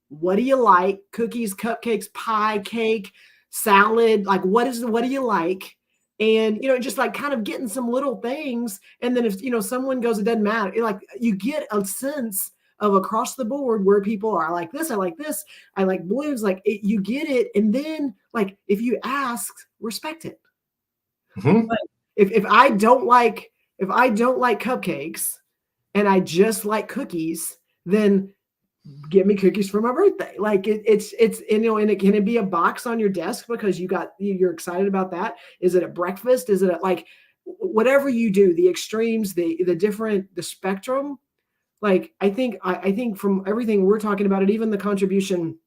Speaker 1: What do you like? Cookies, cupcakes, pie, cake, salad. Like, what do you like? And, just like kind of getting some little things. And then if, someone goes, it doesn't matter. Like, you get a sense of across the board where people are like this, I like this, I like blues, like you get it. And then, like, if you ask, respect it. Mm-hmm. But if I don't like cupcakes and I just like cookies, then get me cookies for my birthday. Like, it's and it can be a box on your desk because you're excited about that. Is it a breakfast? Is it like whatever you do, the extremes, the spectrum. Like, I think from everything we're talking about, it, even the contribution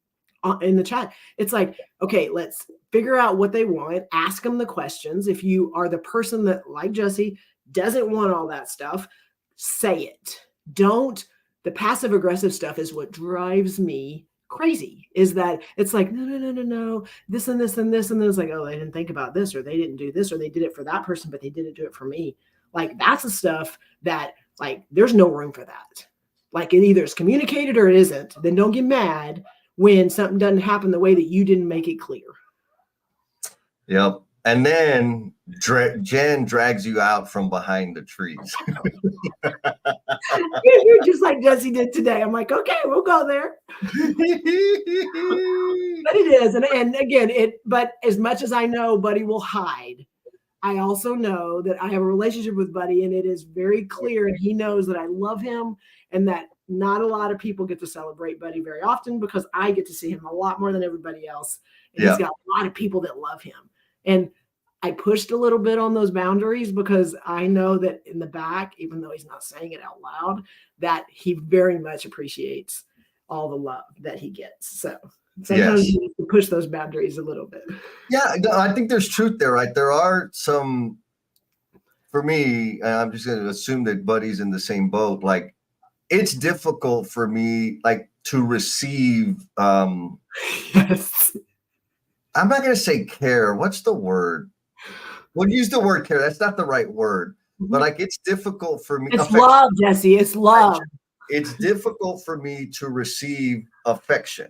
Speaker 1: in the chat, it's like, okay, let's figure out what they want. Ask them the questions. If you are the person that, like Jesse, doesn't want all that stuff, say it. The passive aggressive stuff is what drives me crazy is that it's like, no, this and this and this. And then it's like, oh, they didn't think about this, or they didn't do this, or they did it for that person, but they didn't do it for me. Like, that's the stuff that, like, there's no room for that. Like, it either is communicated or it isn't. Then don't get mad when something doesn't happen the way that you didn't make it clear.
Speaker 2: Yep. And then Jen drags you out from behind the trees.
Speaker 1: You're just like Jesse did today. I'm like, okay, we'll go there. But it is. And again, but as much as I know Buddy will hide, I also know that I have a relationship with Buddy, and it is very clear, and he knows that I love him, and that not a lot of people get to celebrate Buddy very often, because I get to see him a lot more than everybody else. And he's got a lot of people that love him. And I pushed a little bit on those boundaries, because I know that in the back, even though he's not saying it out loud, that he very much appreciates all the love that he gets. So sometimes you need to push those boundaries a little bit.
Speaker 2: Yeah, no, I think there's truth there, right? There are some, for me, I'm just going to assume that Buddy's in the same boat. Like, it's difficult for me, like, to receive,
Speaker 1: Yes.
Speaker 2: I'm not going to say care. What's the word? We'll use the word care. That's not the right word. But like, it's difficult for me.
Speaker 1: It's love, Jesse. It's love.
Speaker 2: It's difficult for me to receive affection.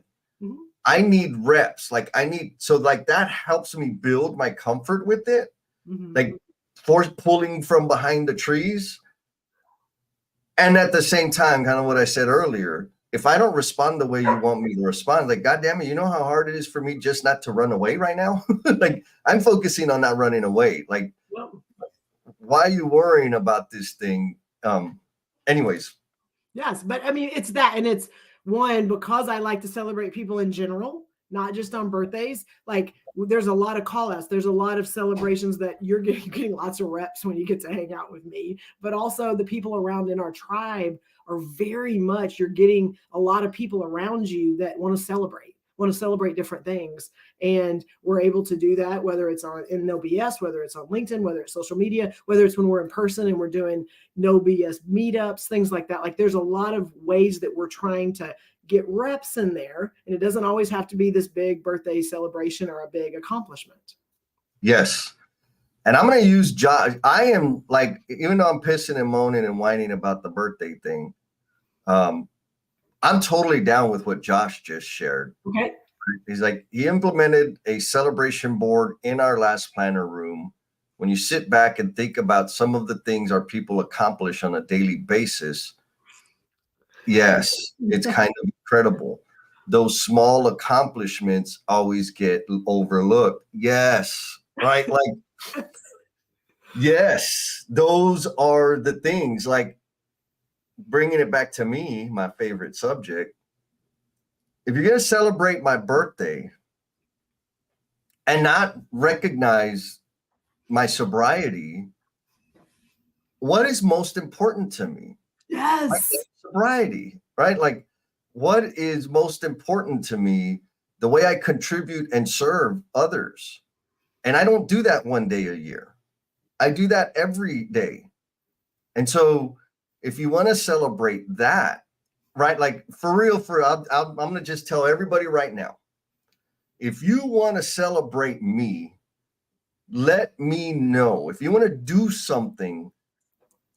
Speaker 2: I need reps. Like, so like that helps me build my comfort with it. Like, force pulling from behind the trees. And at the same time, kind of what I said earlier, if I don't respond the way you want me to respond, like, God damn it, you know how hard it is for me just not to run away right now? Like, I'm focusing on not running away. Like, why are you worrying about this thing? Anyways.
Speaker 1: Yes, but I mean, it's that. And it's one, because I like to celebrate people in general, not just on birthdays. Like, there's a lot of call outs. There's a lot of celebrations that you're getting lots of reps when you get to hang out with me, but also the people around in our tribe are very much, you're getting a lot of people around you that want to celebrate different things. And we're able to do that, whether it's in No BS, whether it's on LinkedIn, whether it's social media, whether it's when we're in person and we're doing No BS meetups, things like that. Like, there's a lot of ways that we're trying to get reps in there. And it doesn't always have to be this big birthday celebration or a big accomplishment.
Speaker 2: Yes. And I'm going to use Josh. I am, like, even though I'm pissing and moaning and whining about the birthday thing, I'm totally down with what Josh just shared.
Speaker 1: Okay.
Speaker 2: He's like, he implemented a celebration board in our last planner room. When you sit back and think about some of the things our people accomplish on a daily basis, yes, it's kind of incredible. Those small accomplishments always get overlooked. Yes, right? Like, yes, those are the things. Like, bringing it back to me, my favorite subject. If you're going to celebrate my birthday and not recognize my sobriety, what is most important to me?
Speaker 1: Yes.
Speaker 2: Like, sobriety, right? Like, what is most important to me? The way I contribute and serve others. And I don't do that one day a year. I do that every day. And so if you want to celebrate that, right? Like, for real, I'm going to just tell everybody right now, if you want to celebrate me, let me know. If you want to do something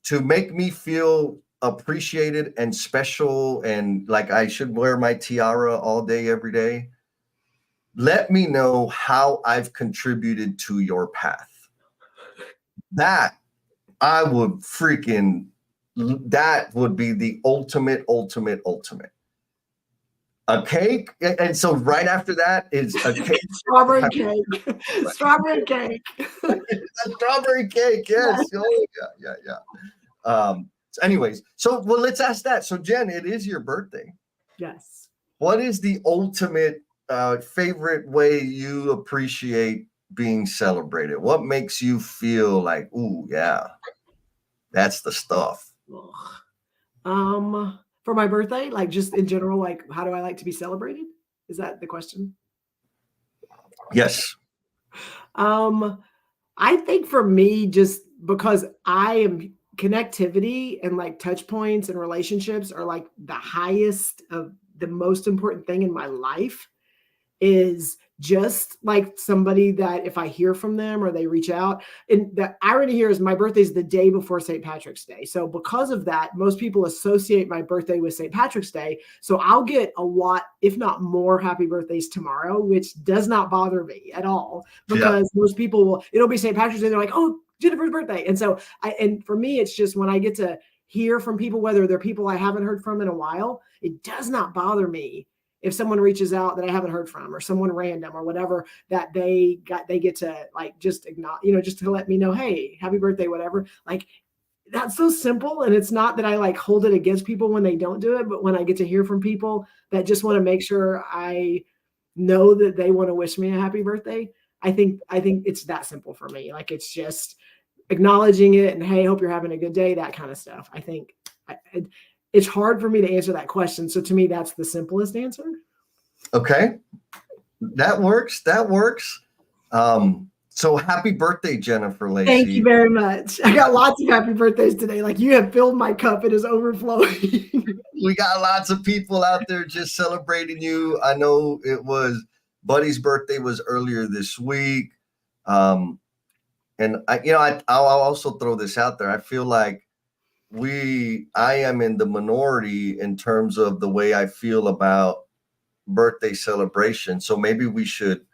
Speaker 2: to make me feel appreciated and special, and like I should wear my tiara all day, every day, let me know how I've contributed to your path. That I would freaking, that would be the ultimate. A cake. And so right after that is a cake.
Speaker 1: Strawberry cake. Strawberry cake.
Speaker 2: A strawberry cake. Yes. Oh, yeah. So anyways, so well, let's ask that. So Jen, it is your birthday.
Speaker 1: Yes.
Speaker 2: What is the ultimate favorite way you appreciate being celebrated? What makes you feel like, ooh, yeah, that's the stuff?
Speaker 1: For my birthday, like, just in general, like, how do I like to be celebrated? Is that the question?
Speaker 2: Yes.
Speaker 1: I think for me, just because I am, connectivity and like touch points and relationships are like the highest of the most important thing in my life is just like somebody that if I hear from them or they reach out, and the irony here is my birthday is the day before St. Patrick's Day. So because of that, most people associate my birthday with St. Patrick's Day. So I'll get a lot, if not more, happy birthdays tomorrow, which does not bother me at all because most people will, it'll be St. Patrick's Day. They're like, oh, Jennifer's birthday. And so and for me, it's just when I get to hear from people, whether they're people I haven't heard from in a while, it does not bother me if someone reaches out that I haven't heard from or someone random or whatever that they get to like just acknowledge, just to let me know, hey, happy birthday, whatever. Like that's so simple. And it's not that I like hold it against people when they don't do it, but when I get to hear from people that just want to make sure I know that they want to wish me a happy birthday, I think it's that simple for me. Like it's just acknowledging it and hey, hope you're having a good day, that kind of stuff. I think it's hard for me to answer that question. So to me, that's the simplest answer.
Speaker 2: Okay. That works. So happy birthday, Jennifer Lacey.
Speaker 1: Thank you very much. I got lots of happy birthdays today. Like you have filled my cup. It is overflowing.
Speaker 2: We got lots of people out there just celebrating you. I know it was Buddy's birthday was earlier this week. And I'll also throw this out there. I feel like I am in the minority in terms of the way I feel about birthday celebration. So maybe we should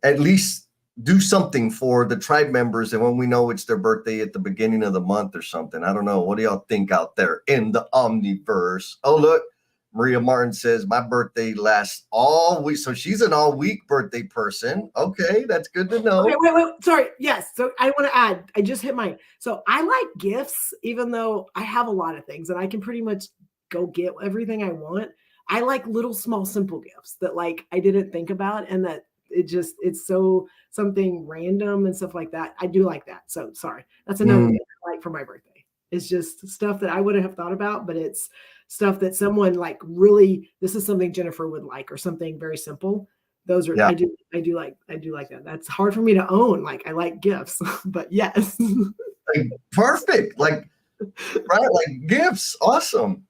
Speaker 2: at least do something for the tribe members. And when we know it's their birthday at the beginning of the month or something, I don't know. What do y'all think out there in the omniverse? Oh, look, Maria Martin says my birthday lasts all week. So she's an all week birthday person. Okay. That's good to know.
Speaker 1: Okay, wait. Sorry. Yes. So I want to add, I just hit mine. So I like gifts, even though I have a lot of things and I can pretty much go get everything I want. I like little, small, simple gifts that like I didn't think about and that it's so something random and stuff like that. I do like that. So sorry. That's another thing I like for my birthday. It's just stuff that I wouldn't have thought about, but it's stuff that someone like really, this is something Jennifer would like or something very simple. Those are, I do like that. That's hard for me to own. Like I like gifts, but yes.
Speaker 2: Like, perfect. Like, right. Like gifts. Awesome.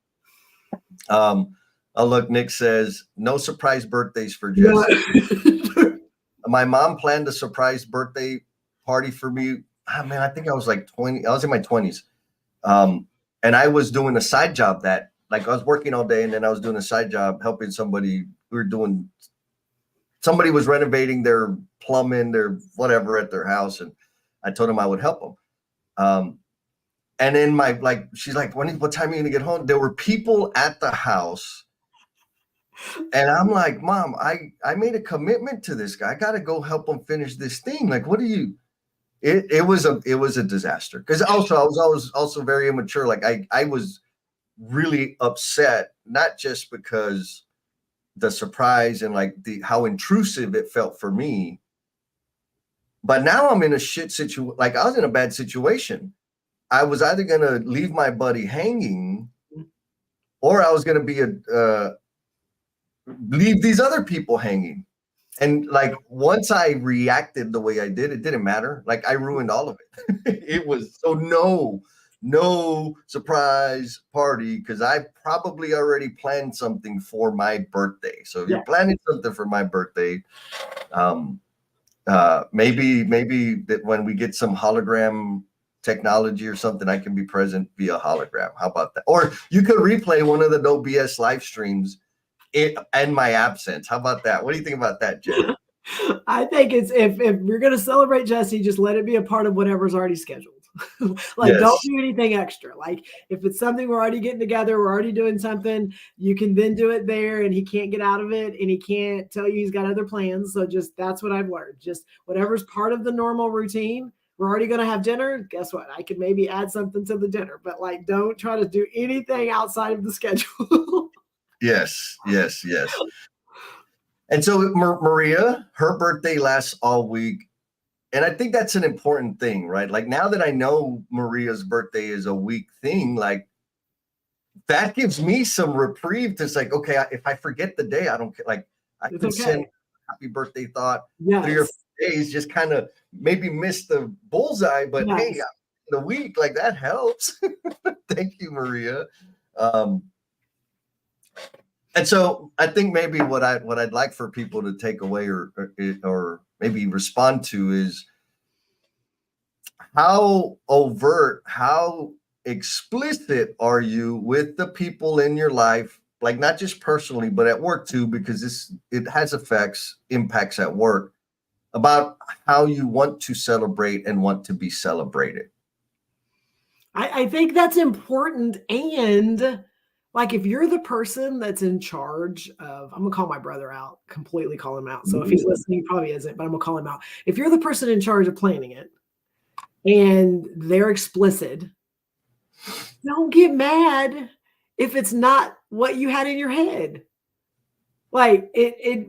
Speaker 2: Oh, look, Nick says, no surprise birthdays for Jesse. My mom planned a surprise birthday party for me. Oh, man, I think I was like 20. I was in my 20s. And I was doing a side job that, like, I was working all day and then I was doing a side job helping somebody. Somebody was renovating their plumbing, their whatever at their house. And I told them I would help them. And then she's like, what time are you going to get home? There were people at the house. And I'm like, Mom, I made a commitment to this guy. I got to go help him finish this thing. Like, what do you? It was a disaster. Because also I was also very immature. Like I was really upset, not just because the surprise and like how intrusive it felt for me, but now I'm in a shit situation. Like I was in a bad situation. I was either gonna leave my buddy hanging, or I was gonna be leave these other people hanging. And like once I reacted the way I did, it didn't matter. Like I ruined all of it. It was so no surprise party because I probably already planned something for my birthday. So if you're planning something for my birthday, maybe that when we get some hologram technology or something, I can be present via hologram. How about that? Or you could replay one of the No BS live streams in my absence. How about that? What do you think about that, Jen?
Speaker 1: I think it's if you're going to celebrate Jesse, just let it be a part of whatever's already scheduled. Don't do anything extra. Like if it's something we're already getting together, we're already doing something, you can then do it there and he can't get out of it and he can't tell you he's got other plans. So just that's what I've learned. Just whatever's part of the normal routine. We're already going to have dinner. Guess what? I could maybe add something to the dinner, but like don't try to do anything outside of the schedule.
Speaker 2: Yes. And so Maria, her birthday lasts all week. And I think that's an important thing, right? Like now that I know Maria's birthday is a week thing, like that gives me some reprieve to say, okay, if I forget the day, I don't care. Like I can send a happy birthday thought 3 or 4 days, just kind of maybe miss the bullseye, but hey, the week, like that helps. Thank you, Maria. And so I think maybe what I'd like for people to take away or maybe respond to is how overt, how explicit are you with the people in your life, like not just personally, but at work too, because it has impacts at work about how you want to celebrate and want to be celebrated.
Speaker 1: I think that's important. And like, if you're the person that's in charge of, I'm gonna call my brother out, completely call him out. So if he's listening, he probably isn't, but I'm gonna call him out. If you're the person in charge of planning it and they're explicit, don't get mad if it's not what you had in your head. Like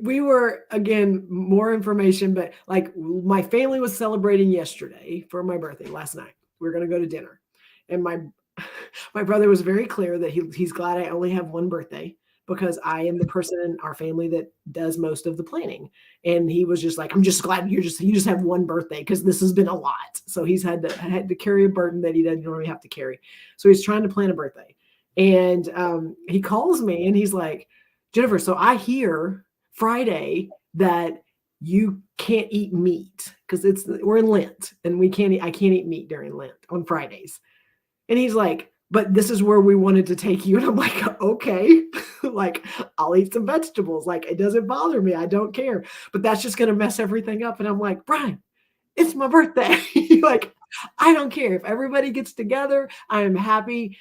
Speaker 1: we were, again, more information, but like my family was celebrating yesterday for my birthday last night. We were going to go to dinner. And my brother was very clear that he's glad I only have one birthday because I am the person in our family that does most of the planning. And he was just like, I'm just glad you just have one birthday because this has been a lot. So he's had to carry a burden that he doesn't normally have to carry. So he's trying to plan a birthday. And he calls me and he's like, Jennifer, so I hear Friday that you can't eat meat because we're in Lent and I can't eat meat during Lent on Fridays. And he's like, but this is where we wanted to take you. And I'm like, okay, like I'll eat some vegetables. Like it doesn't bother me. I don't care, but that's just going to mess everything up. And I'm like, Brian, it's my birthday. Like, I don't care if everybody gets together. I am happy.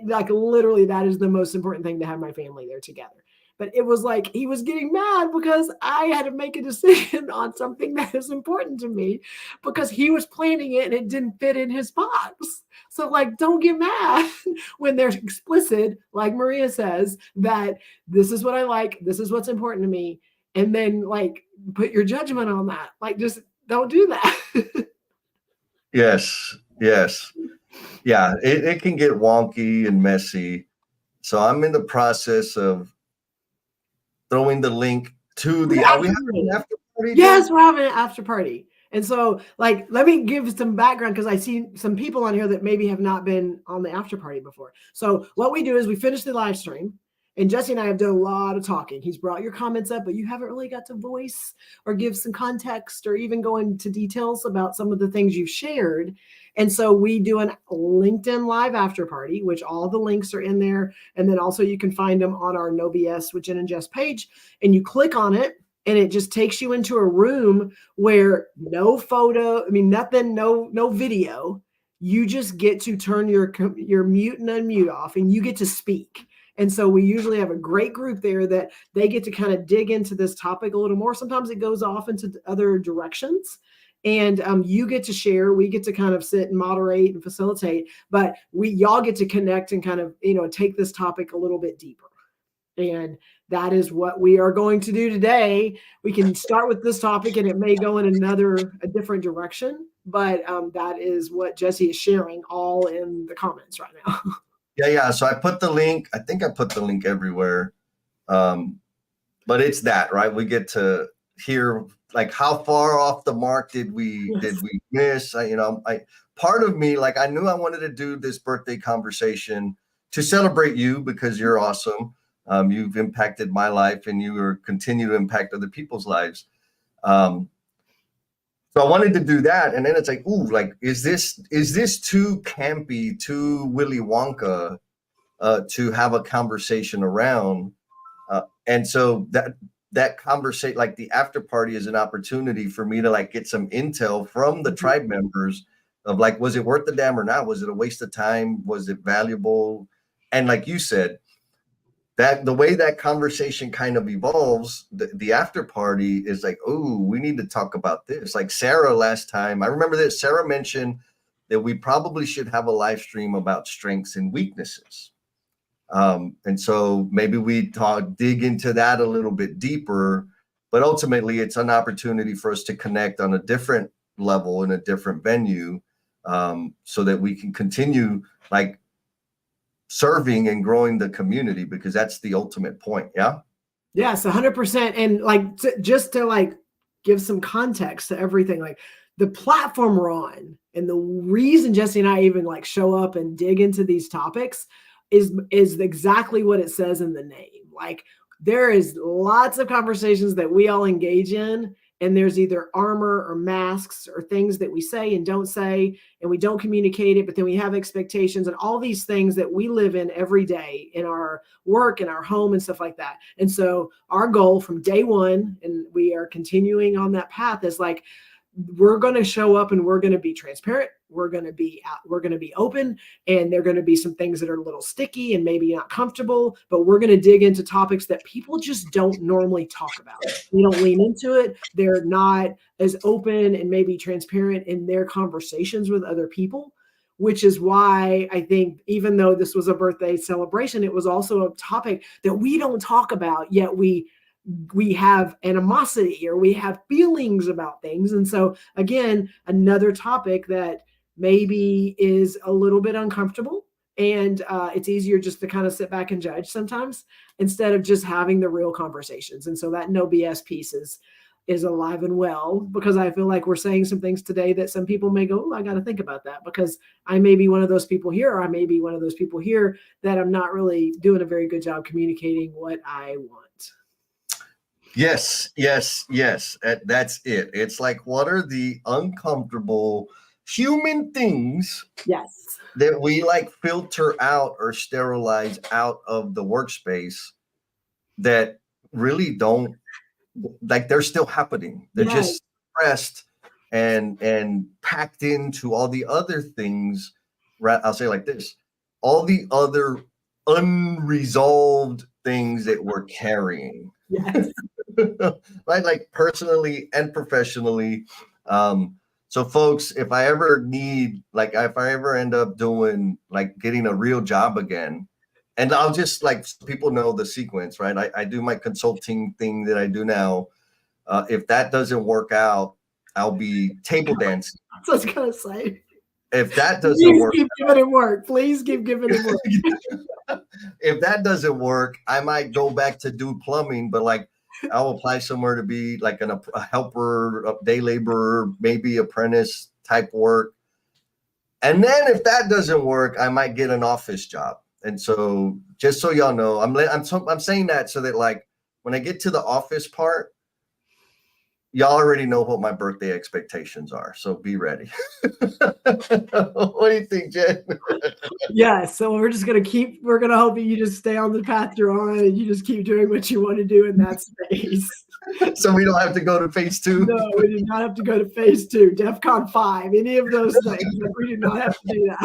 Speaker 1: Like literally that is the most important thing, to have my family there together. But it was like he was getting mad because I had to make a decision on something that is important to me because he was planning it and it didn't fit in his box. So like, don't get mad when they're explicit, like Maria says, that this is what I like, this is what's important to me. And then like put your judgment on that. Like just don't do that.
Speaker 2: Yes. Yeah, it can get wonky and messy. So I'm in the process of throwing the link to the. Are we having an after party?
Speaker 1: Yes, we're having an after party. And so, like, let me give some background because I see some people on here that maybe have not been on the after party before. So what we do is we finish the live stream, and Jesse and I have done a lot of talking. He's brought your comments up, but you haven't really got to voice or give some context or even go into details about some of the things you've shared. And so we do a LinkedIn live after party, which all the links are in there. And then also you can find them on our No BS with Jen and Jess page, and you click on it. And it just takes you into a room where no photo, I mean, nothing, no video. You just get to turn your mute and unmute off and you get to speak. And so we usually have a great group there that they get to kind of dig into this topic a little more. Sometimes it goes off into other directions. And you get to share, we get to kind of sit and moderate and facilitate, but y'all get to connect and kind of, take this topic a little bit deeper. And that is what we are going to do today. We can start with this topic and it may go in a different direction, but that is what Jesse is sharing all in the comments right now.
Speaker 2: Yeah. So I put the link. I think I put the link everywhere. But it's that, right? We get to hear like how far off the mark did we miss? Part of me, like I knew I wanted to do this birthday conversation to celebrate you because you're awesome. You've impacted my life and you continue to impact other people's lives. So I wanted to do that. And then it's like, ooh, like, is this too campy, too Willy Wonka to have a conversation around? And so that conversation, like the after party, is an opportunity for me to like get some intel from the tribe members of like, was it worth the damn or not? Was it a waste of time? Was it valuable? And like you said, that the way that conversation kind of evolves, the after party is like, oh, we need to talk about this. Like Sarah last time, I remember that Sarah mentioned that we probably should have a live stream about strengths and weaknesses. And so maybe we dig into that a little bit deeper, but ultimately it's an opportunity for us to connect on a different level in a different venue, so that we can continue like serving and growing the community, because that's the ultimate point. Yeah.
Speaker 1: Yes, 100%. And like, just to like give some context to everything, like the platform we're on and the reason Jesse and I even like show up and dig into these topics is exactly what it says in the name. Like there is lots of conversations that we all engage in, and there's either armor or masks or things that we say and don't say, and we don't communicate it, but then we have expectations and all these things that we live in every day in our work, in our home and stuff like that. And so our goal from day one, and we are continuing on that path, is like, we're going to show up and we're going to be transparent. We're going to be open, and there are going to be some things that are a little sticky and maybe not comfortable, but we're going to dig into topics that people just don't normally talk about. We don't lean into it. They're not as open and maybe transparent in their conversations with other people, which is why I think even though this was a birthday celebration, it was also a topic that we don't talk about, yet we have animosity or we have feelings about things. And so again, another topic that maybe is a little bit uncomfortable, and it's easier just to kind of sit back and judge sometimes instead of just having the real conversations. And so that no BS piece is alive and well, because I feel like we're saying some things today that some people may go, oh, I got to think about that, because I may be one of those people here, or I may be one of those people here that I'm not really doing a very good job communicating what I want.
Speaker 2: Yes. That's it. It's like, what are the uncomfortable human things
Speaker 1: Yes.
Speaker 2: that we like filter out or sterilize out of the workspace that really don't, like, they're still happening. They're just suppressed and packed into all the other things. Right? I'll say like this: all the other unresolved things that we're carrying.
Speaker 1: Yes.
Speaker 2: Right, like personally and professionally. So folks, if I ever end up doing, like, getting a real job again, and I'll just, like, so people know the sequence, right? I do my consulting thing that I do now. If that doesn't work out, I'll be table dancing.
Speaker 1: That's what I was gonna say.
Speaker 2: If that doesn't work,
Speaker 1: keep giving him work. Please keep giving him work.
Speaker 2: If that doesn't work, I might go back to do plumbing, but like, I'll apply somewhere to be like a helper, a day laborer, maybe apprentice type work. And then if that doesn't work, I might get an office job. And so, just so y'all know, I'm saying that so that, like, when I get to the office part, y'all already know what my birthday expectations are. So be ready. What do you think, Jen?
Speaker 1: Yeah, so we're gonna hope that you just stay on the path you're on, and you just keep doing what you want to do in that space.
Speaker 2: So we don't have to go to phase 2.
Speaker 1: No, we do not have to go to phase 2, DEFCON 5, any of those things. We do not have to do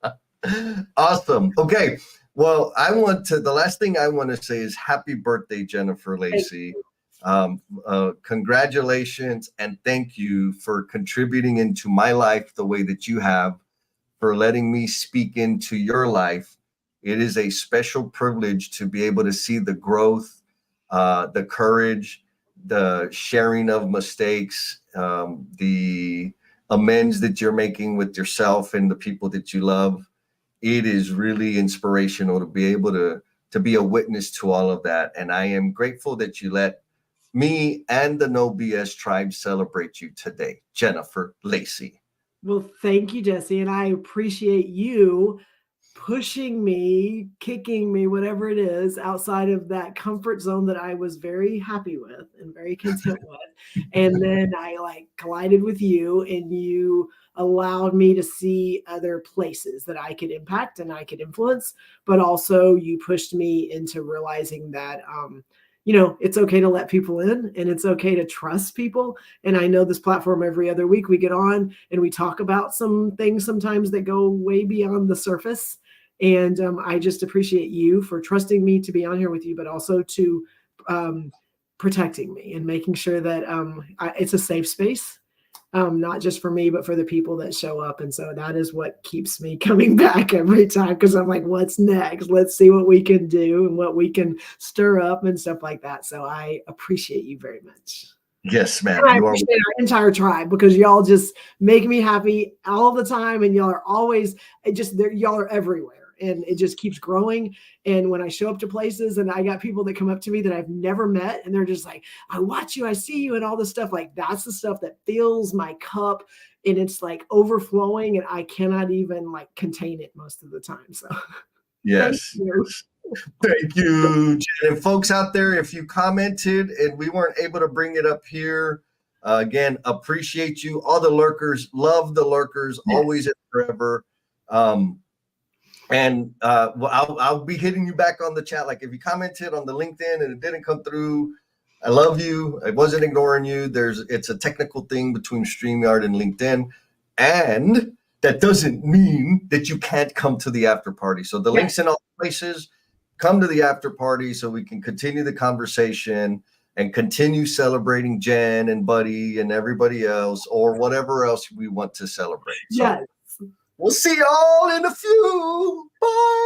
Speaker 2: that. Awesome. Okay. Well, the last thing I want to say is happy birthday, Jennifer Lacey. Congratulations and thank you for contributing into my life the way that you have, for letting me speak into your life. It is a special privilege to be able to see the growth, the courage, the sharing of mistakes, the amends that you're making with yourself and the people that you love. It is really inspirational to be able to be a witness to all of that. And I am grateful that you let me and the No BS tribe celebrate you today, Jennifer Lacey.
Speaker 1: Well, thank you, Jesse. And I appreciate you pushing me, kicking me, whatever it is, outside of that comfort zone that I was very happy with and very content with. And then I collided with you, and you allowed me to see other places that I could impact and I could influence, but also you pushed me into realizing that, it's okay to let people in, and it's okay to trust people. And I know this platform, every other week we get on and we talk about some things sometimes that go way beyond the surface. And I just appreciate you for trusting me to be on here with you, but also to protecting me and making sure that it's a safe space, not just for me, but for the people that show up. And so that is what keeps me coming back every time, because I'm like, what's next? Let's see what we can do and what we can stir up and stuff like that. So I appreciate you very much.
Speaker 2: Yes, ma'am.
Speaker 1: And I appreciate our entire tribe, because y'all just make me happy all the time, and y'all are always y'all are everywhere. And it just keeps growing. And when I show up to places and I got people that come up to me that I've never met, and they're just like, I watch you, I see you, and all this stuff, like, that's the stuff that fills my cup, and it's like overflowing, and I cannot even contain it most of the time. So
Speaker 2: yes. Thank you, Jen. And folks out there, if you commented and we weren't able to bring it up here, again, appreciate you. All the lurkers, love the lurkers,
Speaker 1: Yes.
Speaker 2: always and forever. Well, I'll be hitting you back on the chat. Like if you commented on the LinkedIn and it didn't come through, I love you. I wasn't ignoring you. It's a technical thing between StreamYard and LinkedIn, and that doesn't mean that you can't come to the after party. So the links in all places. Come to the after party so we can continue the conversation and continue celebrating Jen and Buddy and everybody else, or whatever else we want to celebrate. So
Speaker 1: Yes.
Speaker 2: we'll see y'all in a few. Bye.